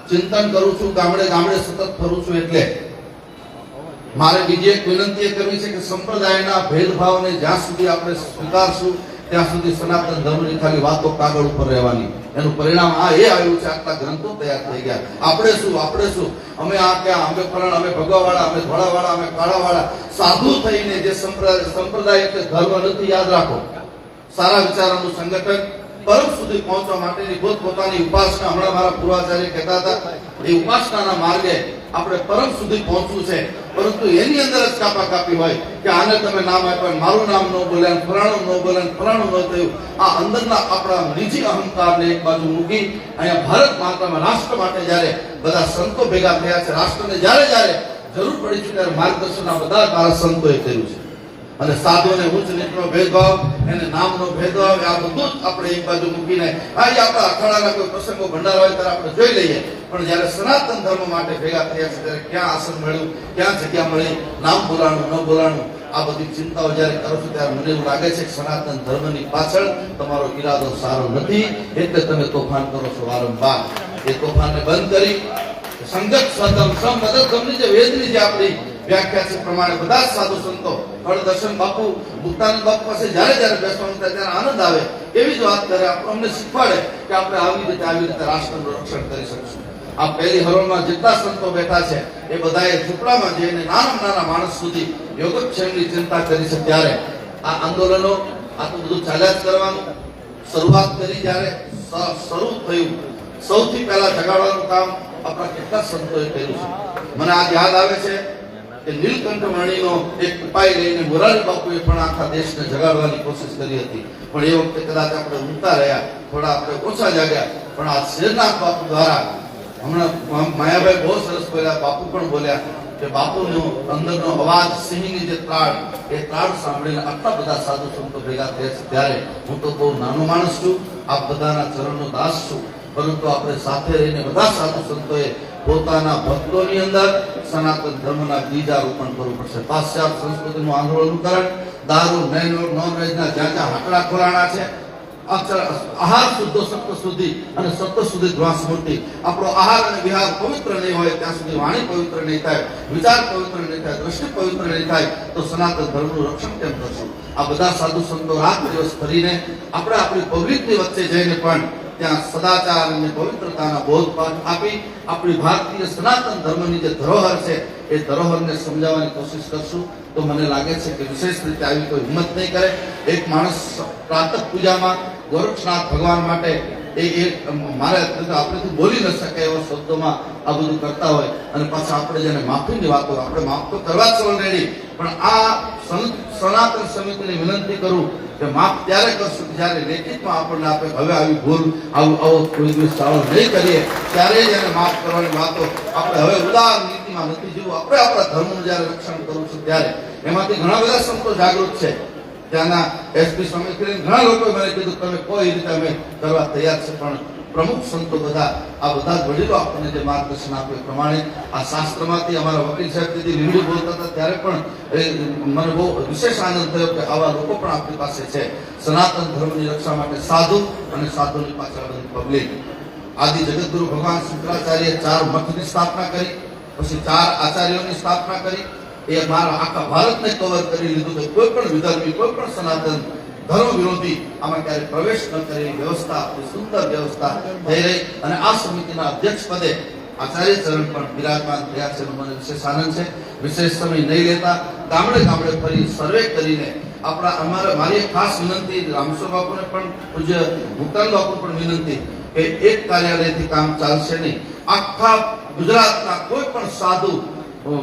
ચિંતન કરું છું, ગામડે ગામડે સતત ફરું છું, એટલે મારે બીજી એક વિનંતી એ કરવી છે કે સંપ્રદાયના ભેદભાવને જ્યાં સુધી આપણે સ્વીકારશું ત્યાં સુધી સનાતન ધર્મની ખાલી વાતો કાગળ ઉપર રહેવાની. એનું પરિણામ આ એ આવ્યું છે, આટલા ગ્રંથો તૈયાર થઈ ગયા. આપણે શું, અમે આ ક્યાં, અમે ફલાણા, અમે ભગવાવાળા, અમે ધોળાવાળા, અમે કાળાવાળા, સાધુ થઈને જે સંપ્રદાય એટલે ધર્મ નથી. યાદ રાખો, સારા વિચારોનું સંગઠન પરમ સુધી પહોંચવા માટેની પોતપોતાની ઉપાસના, હમણાં મારા પૂર્વાચાર્ય કહેતા હતા, એ ઉપાસનાના માર્ગે આપણે પરમ સુધી પહોંચવું છે. પરંતુ એની અંદર જ કાપી હોય કે આને તમે નામ આપ્યા, મારું નામ ન બોલ્યા, ફલાણું ન બોલ્યા, ફલાણું ન થયું. આ અંદરના આપણા નિજી અહંકારને એક બાજુ મૂકી અહીંયા ભારત માતામાં રાષ્ટ્ર માટે જ્યારે બધા સંતો ભેગા થયા છે, રાષ્ટ્રને જ્યારે જરૂર પડી છે ત્યારે માર્ગદર્શન આ બધા મારા સંતોએ કર્યું છે. અને સાધુને ઉચ્ચ નીચનો ભેદભાવ, એને નામનો ભેદભાવ, આ બધું જ આપણે એક બાજુ મૂકીને આજે આપણા અખાડાના કોઈ પ્રસંગો ભંડાર હોય ત્યારે આપણે જોઈ લઈએ, પણ જ્યારે સનાતન ધર્મ માટે ભેગા થયા છે ત્યારે ક્યાં આસન મળ્યું, ક્યાં જગ્યા મળી, નામ બોલાણું ન બોલાણું, આ બધી ચિંતાઓ જ્યારે કરો છો ત્યારે મને એવું લાગે છે કે સનાતન ધર્મની પાછળ તમારો ઈરાદો સારો નથી, એટલે તમે તોફાન કરો છો વારંવાર. એ તોફાનને બંધ કરી સંગત સ્વતમ સમદર્શનની જે વેદની જે આપણી વ્યાખ્યા છે પ્રમાણે બધા જ સાધુ સંતો હળદર્શન બાપુ, મુક્તાનંદ બાપુ પાસે જ્યારે બેસવાનું થાય ત્યારે આનંદ આવે એવી જ વાત કરે, અમને શીખવાડે કે આપણે આવી રીતે રાષ્ટ્રનું રક્ષણ કરી શકશું. આ પહેલી હરોળમાં જેટલા સંતો બેઠા છે એ બધાએ ઝૂંપડામાં જઈને નાના માણસ સુધી યોગક્ષેમની ચિંતા કરી છે. ત્યારે આ આંદોલનો, આ તો બધું ચાલ્યા જ કરવાનું. શરૂઆત કરી જ્યારે શરૂ થયું, સૌથી પહેલા જગાડવાનું કામ આપણા કેટલા સંતોએ કર્યું છે. મને આજ યાદ આવે છે કે નીલકંઠ વાણીનો એક ઉપાય લઈને મોરારી બાપુએ પણ આખા દેશને જગાડવાની કોશિશ કરી હતી, પણ એ વખતે કદાચ આપણે ઊંઘતા રહ્યા, થોડા આપણે ઓછા જાગ્યા. પણ આ શેરનાથ બાપુ દ્વારા, હમણાં માયાભાઈ બહુ સરસ બોલ્યા, બાપુ પણ બોલ્યા કે બાપુનો અંદરનો અવાજ, સિંહની જે ત્રાળ, એ ત્રાળ સાંભળીને આટલા બધા સાધુ સંતો ભેગા થયા છે. ત્યારે હું તો બહુ નાનો માણસ છું, આપ બધાના ચરણનો દાસ છું, પરંતુ આપણે સાથે રહીને બધા સાધુ સંતોએ પોતાના ભક્તોની અંદર સનાતન ધર્મના બીજારોપણ કરવું પડશે. પાશ્ચાત્ય સંસ્કૃતિનું આંદોલનકરણ, દારૂ, નોનવેજના જ્યાં હાકડા ખોરાણા છે, આહાર શુદ્ધો સત્વ સુધી અને સત્વ સુધી ધ્વાસમૂર્તિ. આપણો આહાર અને વિહાર પવિત્ર નહીં હોય ત્યાં સુધી વાણી પવિત્ર નહીં થાય, વિચાર પવિત્ર નહીં થાય, દ્રષ્ટિ પવિત્ર નહીં થાય તો સનાતન ધર્મનું રક્ષણ કેમ કરશું? આ બધા સાધુ સંતો રાત દિવસ ફરીને આપણે આપણી પબ્લિકની વચ્ચે જઈને પણ ત્યાં સદાચાર અને પવિત્રતાના બોધપાઠ આપી આપણી ભારતીય સનાતન ધર્મની જે ધરોહર છે એ ધરોહરને સમજાવવાની કોશિશ કરશું. તો મને લાગે છે કે વિશેષ રીતે આવી કોઈ હિંમત નહીં કરે. એક માણસ પ્રાતઃ પૂજામાં ગોરક્ષનાથ ભગવાન માટે મારે આપણે બોલી ન શકે એવા શબ્દોમાં આ બધું કરતા હોય અને પાછા આપણે જેને માફીની વાતો, આપણે માફ તો કરવા જ ઓલરેડી, પણ આ સનાતન સમિતિની વિનંતી કરું કે માફ ત્યારે કરશું જ્યારે લેખિતમાં આપણને આપે હવે આવી ભૂલ, આવો કોઈ દિવસ ચાલો નહીં કરીએ, ત્યારે જ એને માફ કરવાની વાતો આપણે હવે ઉદાર નીતિમાં નથી જીવવું. આપણે આપણા ધર્મનું જ્યારે રક્ષણ કરું છું ત્યારે એમાંથી ઘણા બધા સંતો જાગૃત છે. ત્યાંના એસપી સ્વામી ઘણા લોકોએ મને કીધું તમે કોઈ રીતે અમે કરવા તૈયાર છે, પણ પ્રમુખ સંતો બધા આ બધા જ વડીલો આપણને જે માર્ગદર્શન આપ્યું એ પ્રમાણે આ શાસ્ત્રમાંથી અમારા વકીલ સાહેબ દીદી લીમડી બોલતા હતા ત્યારે પણ મને બહુ વિશેષ આનંદ થયો કે આવા લોકો પણ આપણી પાસે છે. સનાતન ધર્મની રક્ષા માટે સાધુ અને સાધુની પાછળ બધી પબ્લિક. આદિ જગતગુરુ ભગવાન શંકરાચાર્ય 4 મઠની સ્થાપના કરી, પછી 4 આચાર્યોની સ્થાપના કરી. એ મારા આખા ભારતને કવર કરી લીધું કે કોઈ પણ વિધર્મી, કોઈ પણ સનાતન ધર્મ વિરોધી આમાં ક્યારે પ્રવેશ ન કરે. વ્યવસ્થા સુંદર વ્યવસ્થા થઈ રહી અને આ સમિતિના અધ્યક્ષ પદે આચાર્ય ચરણ પણ બિરાજમાન થયા છે. મને વિશેષ આનંદ છે. વિશેષ સમય નહીં લેતા ગામડે ગામડે ફરી સર્વે કરીને મારી ખાસ વિનંતી રામેશ્વર બાપુને પણ, પૂજ્ય મુક્તાન બાપુ પણ વિનંતી કે એક કાર્યાલયથી કામ ચાલશે નહીં. આખા ગુજરાતના કોઈ પણ સાધુ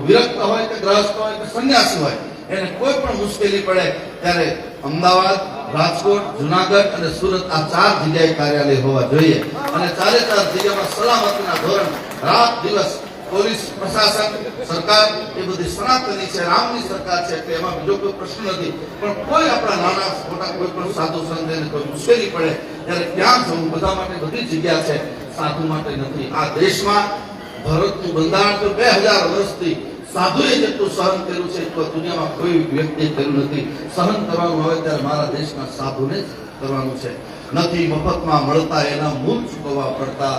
વિરક્ત હોય કે ગ્રહસ્થ હોય કે સંન્યાસી હોય, એને કોઈ પણ મુશ્કેલી પડે ત્યારે અમદાવાદ, રાજકોટ, જુનાગઢ અને સુરત આ 4 જગ્યાએ કાર્યાલય હોવા જોઈએ. અને 4 જગ્યામાં સલામતીના ધોરણ રાત દિવસ પોલીસ પ્રશાસન સરકાર એ બધી સનાતની છે, રામની સરકાર છે એટલે એમાં બીજો કોઈ પ્રશ્ન નથી. પણ કોઈ આપણા નાના મોટા કોઈ પણ સાધુ સંતને કોઈ મુશ્કેલી પડે ત્યારે ક્યાં જવું? બધા માટે બધી જગ્યા છે, સાધુ માટે નથી. આ દેશમાં ભારતનું બંધારણ તો 2000 વર્ષથી સાધુએ જેટલું સહન કર્યું છે એટલું દુનિયામાં કોઈ વ્યક્તિએ કર્યું નથી. સહન કરવાનું આવે ત્યારે મારા દેશના સાધુને જ કરવાનું છે. નથી મફતમાં મળતા, એના મૂળ ચૂકવવા પડતા.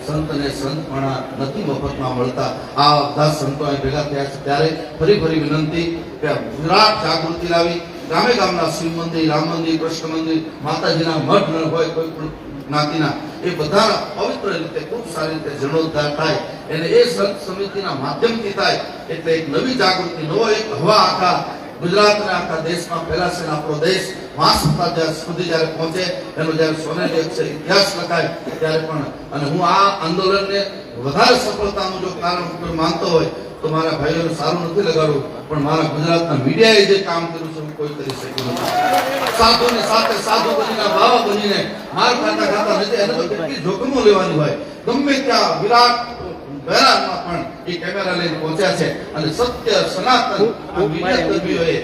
સંતને સંતપણા નથી મફતમાં મળતા. આ બધા સંતો અહીં ભેગા થયા છે ત્યારે ફરી વિનંતી કે વિરાટ જાગૃતિ લાવી ગામે ગામના શિવ મંદિર, રામ મંદિર, કૃષ્ણ મંદિર, માતાજીના મઠ ન હોય કોઈ પણ જ્ઞાતિના, એ બધા પવિત્ર રીતે ખૂબ સારી રીતે જીર્ણોદ્ધાર થાય અને એ સંત સમિતિના માધ્યમથી થાય એટલે એક નવી જાગૃતિ, નવો એક હવા આખા ગુજરાતના આખા દેશમાં ફેલાશે. આપણો દેશ મહાસત્તા સુધી જ્યારે પહોંચે, એનો જ્યારે સોનેરી અક્ષર ઇતિહાસ લખાય ત્યારે પણ. અને હું આ આંદોલનને વધારે સફળતાનું જો કારણ માનતો હોય તો મારા ભાઈઓને સારું નથી લગાડવું, પણ મારા ગુજરાતના મીડિયાએ જે કામ કર્યું છે હું કોઈ કરી શક્યું નથી. સાધુની સાથે સાધુ બનીને, બાવા બનીને માર ખાતા નથી. એને તો કેટલી જોખમો લેવાની હોય. ગમે ત્યાં વિરાટ બહેરામાં પણ એ કેમેરા લઈને પહોંચ્યા છે અને સત્ય સનાતન મીડિયા કર્મીઓએ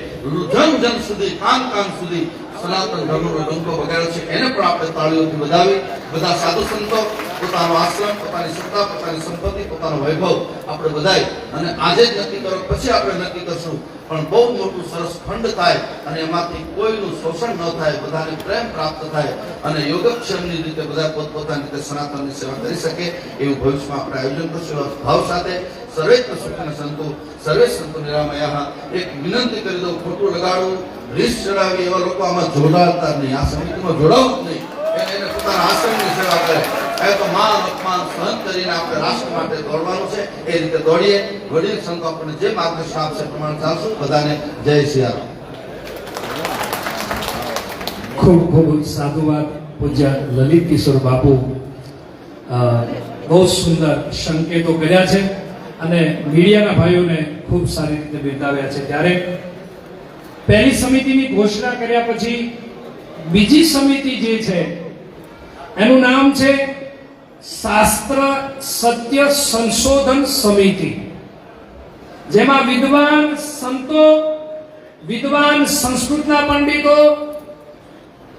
જન સુધી, કાન સુધી સનાતન ધર્મનો ડંકો વગાડ્યો છે. એને પણ આપણે તાળીઓથી વધાવી. બધા સાધુ સંતો પોતાનો આશ્રમ, પોતાની સત્તા, પોતાની સંપત્તિ, પોતાનો વૈભવ આપણે બધાય અને આજે જ નક્કી કરો, પછી આપણે નક્કી કરશું. પણ બહુ મોટું સરસ ખંડ થાય અને એમાંથી કોઈનું શોષણ ન થાય, બધાને પ્રેમ પ્રાપ્ત થાય અને યોગક્ષેમની રીતે બધા પોતપોતાની રીતે સનાતનની સેવા કરી શકે એવું ભવિષ્યમાં આપણે આયોજન કરશું. ભાવ સાથે સર્વે સુખના સંતો, સર્વે સંતો નિરામયા. એક વિનંતી કરી દઉં, ખોટું લગાડવું, રીસ ચડાવી એવા લોકો આમાં જોડાતા નહીં. આ સમિતિમાં જોડાવું જ નહીં. એને પોતાના આશ્રમની સેવા કરે. એ તો માન અપમાન સહન કરીને આપણે રાષ્ટ્ર માટે દોડવાનું છે. એ રીતે દોડીએ. વડીલ સંતો આપણને જે માર્ગદર્શન આપશે પ્રમાણે ચાલશું. બધાને જય સિયારામ. ખૂબ ખૂબ સાધુવાદ પૂજ્ય લલિત કિશોર બાપુ. બહુ સુંદર સંકેતો કર્યા છે અને મીડિયાના ભાઈઓને ખૂબ સારી રીતે બિરદાવ્યા છે. ત્યારે પહેલી સમિતિની ઘોષણા કર્યા પછી બીજી સમિતિ જે છે એનું નામ છે શાસ્ત્ર સત્ય સંશોધન સમિતિ, જેમાં વિદ્વાન સંતો, વિદ્વાન સંસ્કૃતના પંડિતો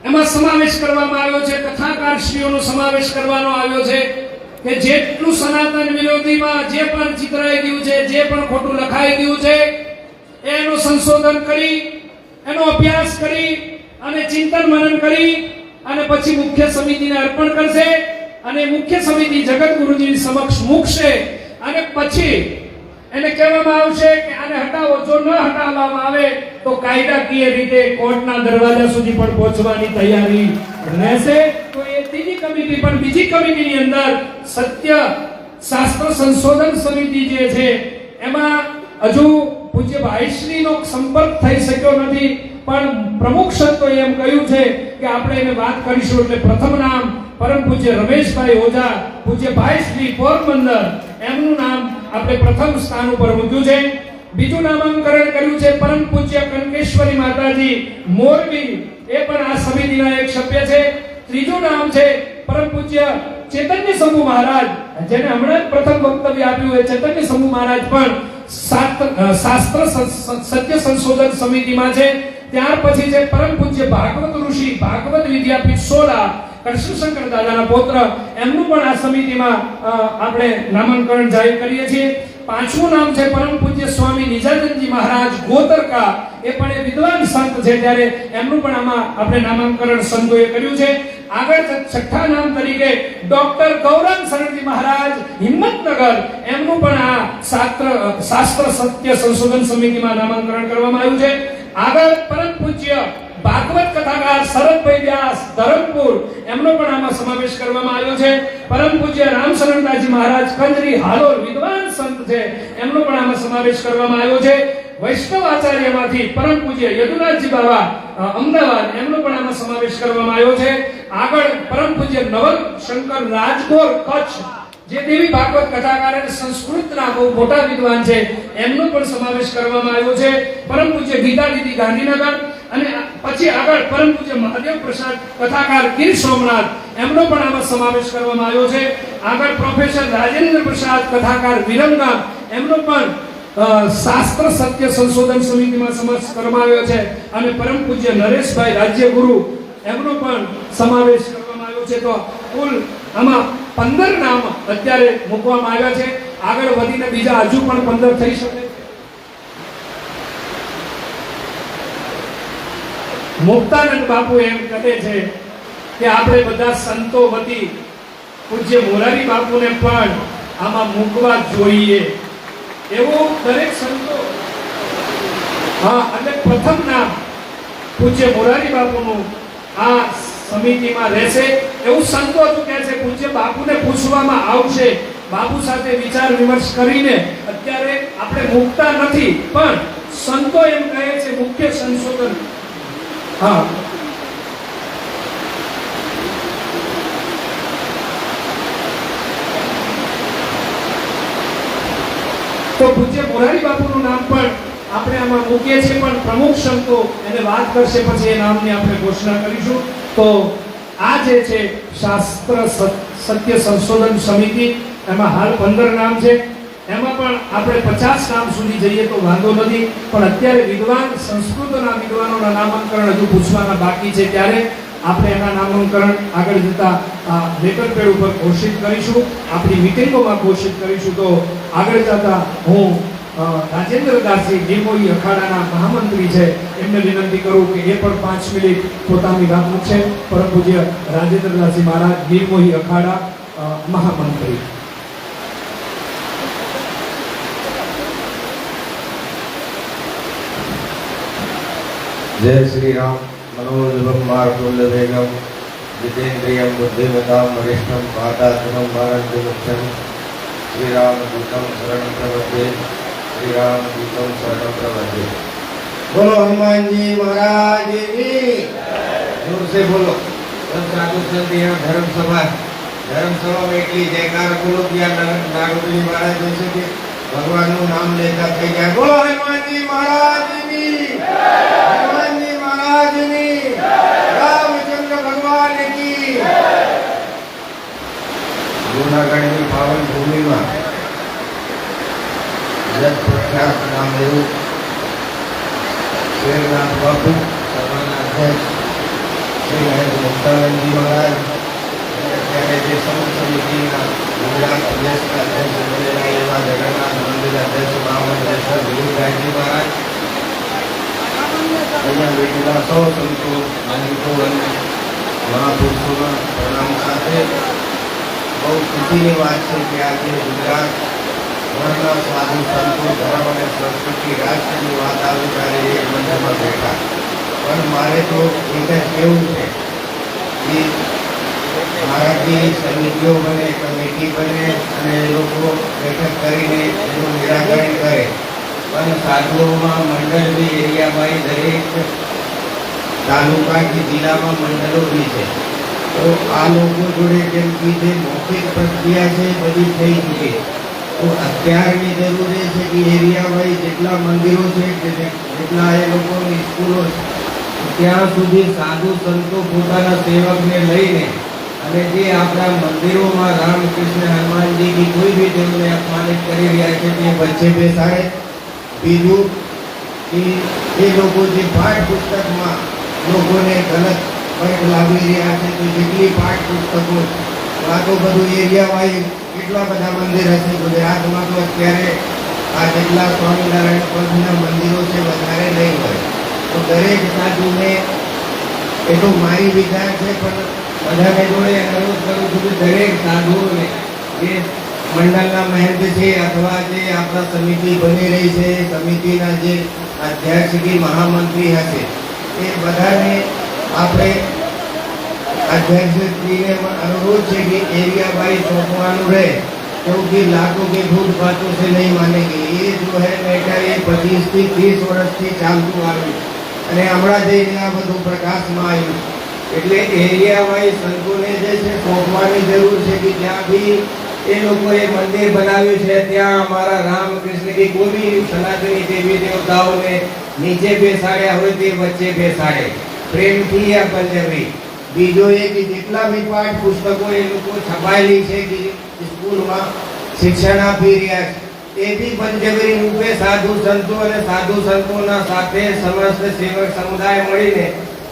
એમાં સમાવેશ કરવામાં આવ્યો છે. કથાકારશ્રીઓનો સમાવેશ કરવામાં આવ્યો છે કે જેટલું સનાતન વિરોધીમાં જે પણ ચિતરાઈ ગયું છે, જે પણ ખોટું લખાઈ ગયું છે એનું સંશોધન કરી, એનો અભ્યાસ કરી અને ચિંતન મનન કરી અને પછી મુખ્ય સમિતિને અર્પણ કરશે અને મુખ્ય સમિતિ જગતગુરુજીની સમક્ષ મૂકશે અને પછી એને કહેવામાં આવશે કે આને હટાવો. જો ન હટાવવામાં આવે તો કાયદાકીય રીતે કોર્ટના દરવાજા સુધી પણ પહોંચવાની તૈયારી રહેશે. તો એ ત્રીજી કમિટી પણ બીજી કમિટીની અંદર સત્ય શાસ્ત્ર સંશોધન સમિતિ જે છે એમાં હજુ પૂજ્ય ભાઈશ્રીનો સંપર્ક થઈ શક્યો નથી, પણ પ્રમુખ સંતોએ એમ કહ્યું છે કે આપણે એને વાત કરીશું. એટલે પ્રથમ નામ પરમ પૂજ્ય રમેશભાઈ ઓઝા, પૂજ્ય ભાઈશ્રી પોરબંદર, એમનું નામ આપણે પ્રથમ સ્થાન ઉપર મૂક્યું છે. બીજું નામાંકન કર્યું છે પરમ પૂજ્ય કનકેશ્વરી માતાજી મોરબી, એ પણ આ સમિતિના એક સભ્ય છે. ત્રીજું નામ છે પરમ પૂજ્ય ચૈતન્ય શંભુ મહારાજ, જેને હમણાં જ પ્રથમ વક્તવ્ય આપ્યું છે. ચૈતન્ય શંભુ મહારાજ પણ શાસ્ત્ર સત્ય સંશોધન સમિતિમાં છે. ત્યાર પછી છે પરમ પૂજ્ય ભાગવત ઋષિ, ભાગવત વિદ્યાપીઠ સોલા, કૃષ્ણશંકર દાદાના પૌત્ર એમનું પણ આ સમિતિમાં આપણે નામાંકન જાહેર કરીએ છીએ. પાંચમું નામ છે પરમ પૂજ્ય સ્વામી નિજાનંદજી મહારાજ ગોતરકા. એ પણ એક વિદ્વાન સંત છે, ત્યારે એમનું પણ આમાં આપણે નામાંકન સંતોએ કર્યું છે. આગળ છઠ્ઠા નામ તરીકે ડોક્ટર ગૌરાંગ શરણજી મહારાજ હિંમતનગર, એમનું પણ આ શાસ્ત્ર સત્ય સંશોધન સમિતિમાં નામાંકન કરવામાં આવ્યું છે. આગળ પરમ પૂજ્ય ભાગવત કથાકાર શરદભાઈ વ્યાસ ધરમપુર, એમનો પણ આમાં સમાવેશ કરવામાં આવ્યો છે. પરમ પૂજ્ય રામશરણદાસજી મહારાજ કંજરી હાલોર, વિદ્વાન સંત છે, એમનો પણ આમાં સમાવેશ કરવામાં આવ્યો છે. વૈષ્ણવ આચાર્યમાંથી પરમ પૂજ્ય યદુનાથજી બાબા અમદાવાદ, એમનો પણ આમાં સમાવેશ કરવામાં આવ્યો છે. આગળ પરમ પૂજ્ય નવલ શંકર રાજગોર કચ્છ, જે દેવી ભાગવત કથાકાર અને સંસ્કૃતના બહુ મોટા વિદ્વાન છે, એમનો પણ સમાવેશ કરવામાં આવ્યો છે. પરમ પૂજ્ય ગીતા દીદી ગાંધીનગર, અને પછી આગળ પરમ પૂજ્ય મહાદેવ પ્રસાદ કથાકાર ગીર સોમનાથ, એમનો પણ આમાં સમાવેશ કરવામાં આવ્યો છે. આગળ પ્રોફેસર રાજેન્દ્ર પ્રસાદ કથાકાર વિરમગામ, એમનો પણ શાસ્ત્ર સત્ય સંશોધન સમિતિમાં સમાવેશ કરવામાં આવ્યો છે. અને પરમ પૂજ્ય નરેશભાઈ રાજ્યગુરુ, એમનો પણ સમાવેશ કરવામાં આવ્યો છે. તો કુલ આમાં 15 નામ અત્યારે મૂકવામાં આવ્યા છે. આગળ વધીને બીજા હજુ પણ 15 થઈ શકે. મુક્તાનંદ બાપુ એમ કહે છે કે આપણે બધા સંતો વતી પૂજ્ય મોરારી બાપુને પણ આમાં મૂકવા જોઈએ, એવું દરેક સંતો. એટલે પ્રથમ નામ પૂજ્ય મોરારી બાપુનું આ સમિતિમાં રહેશે, એવું સંતો હજુ કહે છે. પૂજ્ય બાપુને પૂછવામાં આવશે, બાપુ સાથે વિચાર વિમર્શ કરીને અત્યારે આપણે મૂકતા નથી, પણ સંતો એમ કહે છે મુખ્ય સંશોધન. તો પૂજ્ય મોરારી બાપુનું નામ પણ આપણે આમાં મૂકીએ છીએ, પણ પ્રમુખ સંતો એને વાત કરશે, પછી એ નામની આપણે ઘોષણા કરીશું. તો આ જે છે શાસ્ત્ર સત્ય સંશોધન સમિતિ, એમાં હાલ 15 નામ છે. એમાં પણ આપણે 50 નામ સુધી જઈએ તો વાંધો નથી, પણ અત્યારે વિદ્વાન સંસ્કૃતના વિદ્વાનોના નામાંકન હજુ પૂછવાના બાકી છે, ત્યારે આપણે એના નામાંકન આગળ જતા લેટર પેડ ઉપર ઘોષિત કરીશું, આપણી મિટિંગોમાં ઘોષિત કરીશું. તો આગળ જતા હું રાજેન્દ્રદાસજી નિર્મોહી અખાડાના મહામંત્રી છે, એમને વિનંતી કરું કે એ પણ 5 મિનિટ પોતાની વાત મૂકશે. પરમ પૂજ્ય રાજેન્દ્રદાસજી મહારાજ નિર્મોહી અખાડા મહામંત્રી. जय श्री राम। मनोजवम मार्गोल्य वेगम जितेन्द्रियम बुद्धिमताम वरिष्ठम मातात्मम भारतमुख्यम श्री राम दूतम शरण प्रवदे श्री राम दूतम शरण प्रवदे। बोलो हनुमान जी महाराज की जोर से बोलो। सब साधु संत यहाँ धर्म सभा में इतनी जयकार बोलो कि नागोली महाराज जैसे कि भगवान નું નામ લેતા થઈ જાય। બોલો હનુમાનજી મહારાજની, હનુમાનજી મહારાજની, રામચંદ્ર ભગવાન की। જૂનાગઢની પાવન ભૂમિમાં જગ પ્રખ્યાત નામ એવું શેરનાથ બાપુ, સભાના અધ્યક્ષ શ્રી મહેન્દ્ર મુક્તાનંદજી મહારાજ, અત્યારે જે સમૂહ સમિતિના ગુજરાત પ્રદેશના અધ્યક્ષ બનેલા એવા જગન્નાથ મંદિર અધ્યક્ષ મહામંડલેશ્વર વિરુદ્ધાજી મહારાજ, અહીંયા બેઠેલા સૌ સંતો મહંતો અને મહાપુરુષોના પ્રણામ સાથે બહુ ખુશીની વાત છે કે આજે ગુજરાત ભરના સાધુ સંતો ધર્મ અને સંસ્કૃતિ રાષ્ટ્રની વાત આવે ત્યારે એક મંચમાં બેઠા। પણ મારે તો એક જ કહેવું છે કે મહારાજની સમિતિઓ બને, કમિટી બને અને એ લોકો બેઠક કરીને એનું નિરાકરણ કરે, પણ સાધુઓમાં મંડળ બી એરિયામાં દરેક તાલુકા કે જિલ્લામાં મંડળો બી છે। તો આ લોકો જોડે જેમ કે જે મૌખિક પ્રક્રિયા છે બધી થઈ ચૂકી, તો અત્યારની જરૂર એ છે કે એરિયા વાઇઝ જેટલા મંદિરો છે કે જેટલા એ લોકોની સ્કૂલો છે ત્યાં સુધી સાધુ સંતો પોતાના સેવકને લઈને અને જે આપણા મંદિરોમાં રામકૃષ્ણ હનુમાનજી કોઈ બી તેમને અપમાનિત કરી રહ્યા છે તે વચ્ચે બેસાડે। બીજું કે એ લોકો જે પાઠ્ય પુસ્તકમાં લોકોને ગલત વર્ગ લાવી રહ્યા છે. તો જેટલી પાઠ પુસ્તકો આ તો બધું એરિયા વાઇઝ કેટલા બધા મંદિર હશે ગુજરાતમાં, તો અત્યારે આ જેટલા સ્વામિનારાયણ પંથના મંદિરો છે વધારે નહીં હોય. તો દરેક સાધુને એ તો મારી વિચાર છે, પણ બધાને જોડે અનુરોધ કરું છું કે દરેક સાધુઓને જે મંડળના મહેંત છે અથવા જે આપણા સમિતિ બની રહી છે, સમિતિના જે અધ્યક્ષ કે મહામંત્રી હશે એ બધાને આપણે अध्यक्ष अनुरोध है कि एरिया वाइज सोचवानु रहे, क्योंकि लाखों के भूत बातों से नहीं मानेंगे. ये जो है मैटर ये 25 થી 30 વર્ષથી ચાલતું આવ્યું અને હમણાં જઈને આ બધું પ્રકાશમાં આવ્યું. એટલે એરિયા વાઇઝ સંતોને જે છે સોંપવાની જરૂર છે કે જ્યાં બી એ લોકોએ મંદિર બનાવ્યું છે ત્યાં અમારા રામકૃષ્ણ કે કોઈ બી સનાતની દેવી દેવતાઓને નીચે બેસાડ્યા હોય તે વચ્ચે બેસાડે પ્રેમથી આ પંજરી. બીજો એ કે જેટલા બી પાઠ પુસ્તકો એ લોકો છપાયેલી છે કે સ્કૂલમાં શિક્ષણ આપી રહ્યા છે એ બી પંચગરી રૂપે સાધુ સંતો અને સાધુ સંતોના સાથે સમસ્ત સેવક સમુદાય મળીને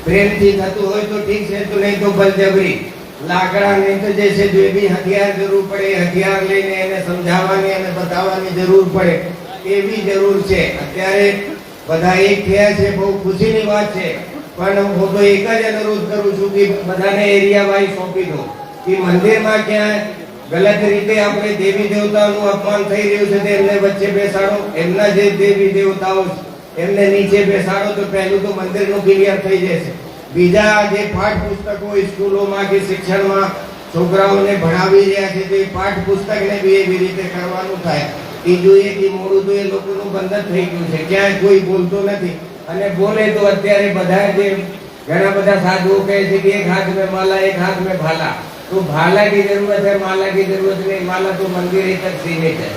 પ્રેમથી થતું હોય તો ઠીક છે, તો નહીં તો પંચગરી લાકડા નહીં તો જે છે જે બી હથિયાર જરૂર પડે હથિયાર લઈને એને સમજાવવાની અને બતાવવાની જરૂર પડે એ બી જરૂર છે. અત્યારે બધા એક થયા છે, બહુ ખુશીની વાત છે. પણ હું તો એક જ અનુરોધ કરું છું કે બધાને એરિયા વાઇઝ સોંપી દો કે મંદિરમાં ક્યાં ગલત રીતે આપણે દેવી દેવતાઓનું અપમાન થઈ રહ્યું છે તેમને વચ્ચે બેસાડો, એમના જે દેવી દેવતાઓ છે એમને નીચે બેસાડો તો પહેલું તો મંદિરનું ક્લિયર થઈ જશે. બીજા જે પાઠ પુસ્તકો સ્કૂલોમાં કે શિક્ષણમાં છોકરાઓને ભણાવી રહ્યા છે તે પાઠ પુસ્તકને બી એવી રીતે કરવાનું થાય. ત્રીજું એ કે મોડું તો એ લોકોનું બંધ થઈ ગયું છે, ક્યાંય કોઈ બોલતો નથી અને બોલે તો અત્યારે બધા જે ઘણા બધા સાધુઓ કહે છે કે એક હાથ में माला एक हाथ में भाला. तो भाला की जरूरत है, माला की जरूरत नहीं. माला तो मंदिर ही तक सीमित है.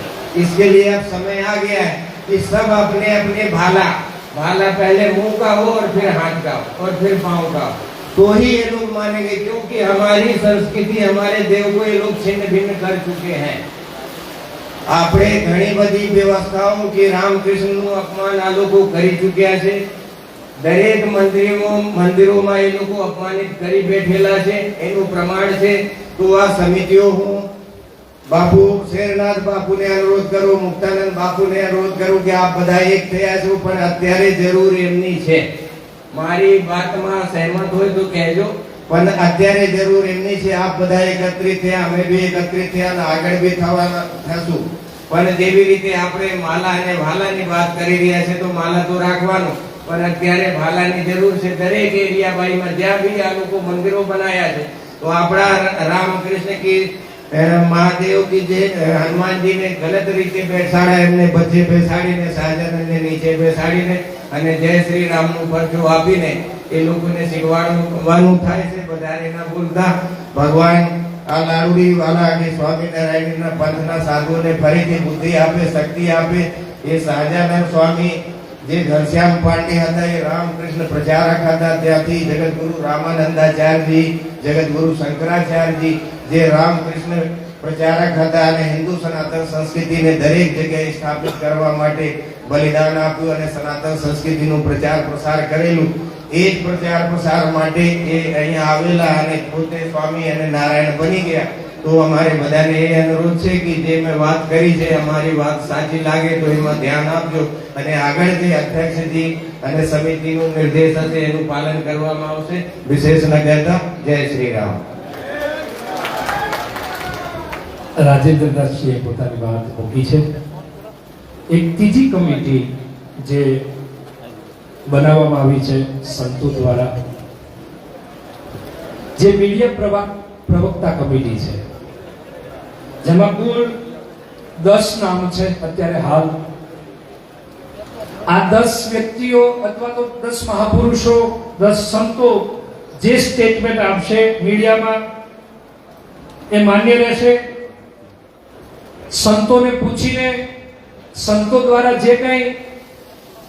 इसके लिए अब समय आ गया है कि सब अपने अपने भाला पहले मुंह का हो और फिर हाथ का हो और फिर पांव का हो, तो ही ये लोग मानेंगे. क्योंकि हमारी संस्कृति हमारे देव को ये लोग छिन्न भिन्न कर चुके हैं. આપણે ઘણી બધી વ્યવસ્થાઓ કે રામકૃષ્ણનું અપમાન આ લોકો કરી ચૂક્યા છે. દરેક મંદિરોમાં એ લોકો અપમાનિત કરી બેઠેલા છે, એનું પ્રમાણ છે. તો આ સમિતિઓ હું બાપુ શેરનાથ બાપુને અનુરોધ કરું, મુક્તાનંદ બાપુને અનુરોધ કરું કે આપ બધા એક થયા છો, પણ અત્યારે જરૂર એમની છે. મારી વાતમાં સહેમત હોય તો કહેજો, પણ અત્યારે જરૂર એમની છે. આપ બધા એકત્રિત થયા, અમે બી એકત્રિત થયા અને આગળ બી થશું. પણ જેવી રીતે આપણે માલા અને ભાલાની વાત કરી રહ્યા છે તો માલા તો રાખવાનું, પણ અત્યારે ભાલાની જરૂર છે. દરેક એરિયા ભાઈમાં જ્યાં બી આ લોકો મંદિરો બનાવ્યા છે તો આપણા રામકૃષ્ણ की महादेव की જે હનુમાનજીને ગલત રીતે બેસાડ્યા એમને વચ્ચે બેસાડીને સહજાનંદને નીચે બેસાડીને અને જય શ્રી રામનું પરચો આપીને એ લોકોને શીખવાડવાનું થાય છે. વધારે ના બોલતા ભગવાન આ લાડુડી વાલા કે સ્વામિનારાયણના પંથના સાધુઓને ફરીથી બુદ્ધિ આપે, શક્તિ આપે. એ સહજાનંદ સ્વામી જે ઘનશ્યામ પાંડે હતા એ રામકૃષ્ણ પ્રચારક હતા, ત્યાંથી જગતગુરુ રામાનંદાચાર્યજી, જગતગુરુ શંકરાચાર્યજી જે રામકૃષ્ણ પ્રચારક હતા અને હિન્દુ સનાતન સંસ્કૃતિને દરેક જગ્યાએ સ્થાપિત કરવા માટે બલિદાન આપ્યું અને સનાતન સંસ્કૃતિનું પ્રચાર પ્રસાર કરેલું. એ જ પ્રચાર પ્રસાર માટે એ અહીંયા આવેલા અને પોતે સ્વામી અને નારાયણ બની ગયા. તો અમારે બધાને એ અનુરોધ છે કે જે મેં વાત કરી છે અમારી વાત સાચી લાગે તો એમાં ધ્યાન આપજો અને આગળ જે અધ્યક્ષજી અને સમિતિનું નિર્દેશ હશે એનું પાલન કરવામાં આવશે. વિશેષ ન કહેતા જય શ્રી રામ. રાજેન્દ્રદાસજીએ પોતાની વાત મૂકી છે. એક ત્રીજી કમિટી જે બનાવવામાં આવી છે સંતો દ્વારા, જે મીડિયા પ્રવક્તા કમિટી છે, જેમાં કુલ 10 નામ છે અત્યારે હાલ. આ 10 વ્યક્તિઓ અથવા તો 10 મહાપુરુષો, 10 સંતો જે સ્ટેટમેન્ટ આપશે મીડિયામાં એ માન્ય રહેશે. સંતોને પૂછીને સંતો દ્વારા જે કંઈ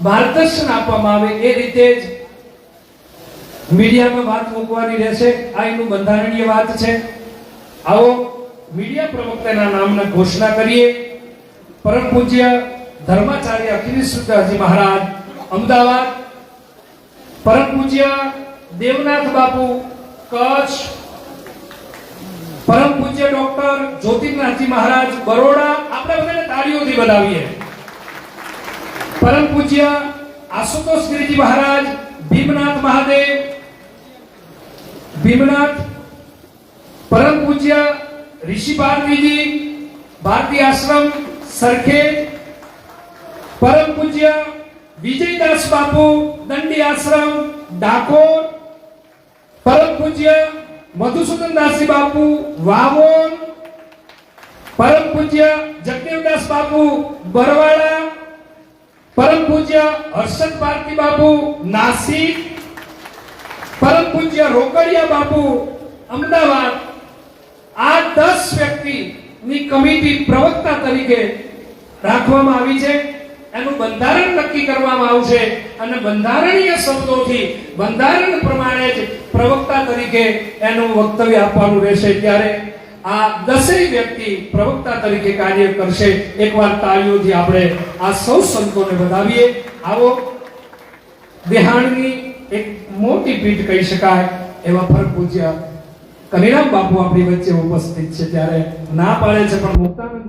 માર્ગદર્શન આપવામાં આવે એ રીતે જ મીડિયામાં વાત મૂકવાની રહેશે. આ એનું બંધારણીય વાત છે. આવો મીડિયા પ્રવક્તાના નામના ઘોષણા કરીએ. પરમ પૂજ્ય ધર્માચાર્ય અખિલેશ્વરજી મહારાજ અમદાવાદ, પરમ પૂજ્ય દેવનાથ બાપુ કચ્છ, પરમ પૂજ્ય ડોક્ટર જ્યોતિર્નાથજી મહારાજ બરોડા, આપણે બધાને તાળીઓથી વધાવીએ. પરમ પૂજ્ય આશુતોષ ગિરિજી મહારાજ ભીમનાથ મહાદેવ ભીમનાથ, પરમ પૂજ્ય ઋષિ ભારતીજી ભારતી આશ્રમ સરખેજ, પરમ પૂજ્ય વિજયદાસ બાપુ દંડી આશ્રમ ડાકોર, પરમ પૂજ્ય મધુસૂદન દાસજી બાપુ વાવોન, પરમ પૂજ્ય જગદેવદાસ બાપુ બરવાડા, પરમ પૂજ્ય હર્ષદ ભારતી બાપુ નાસિક, પરમ પૂજ્ય રોકડિયા બાપુ અમદાવાદ. આ 10 વ્યક્તિની કમિટી પ્રવક્તા તરીકે રાખવામાં આવી છે. એનું બંધારણ નક્કી કરવામાં આવશે અને બંધારણીય શબ્દોથી બંધારણ પ્રમાણે જ પ્રવક્તા તરીકે એનું વક્તવ્ય આપવાનું રહેશે. ત્યારે આ 10 વ્યક્તિ પ્રવક્તા તરીકે કાર્ય કરશે. એકવાર તાળીઓથી આપણે આ સૌ સંતોને વધાવીએ. આવો દેહાણની એક મોટી પીઠ કહી શકાય એવા પરમ પૂજ્ય કનીરામ બાપુ આપણી વચ્ચે ઉપસ્થિત છે. ત્યારે ના પાડે છે પણ મુક્તાનંદ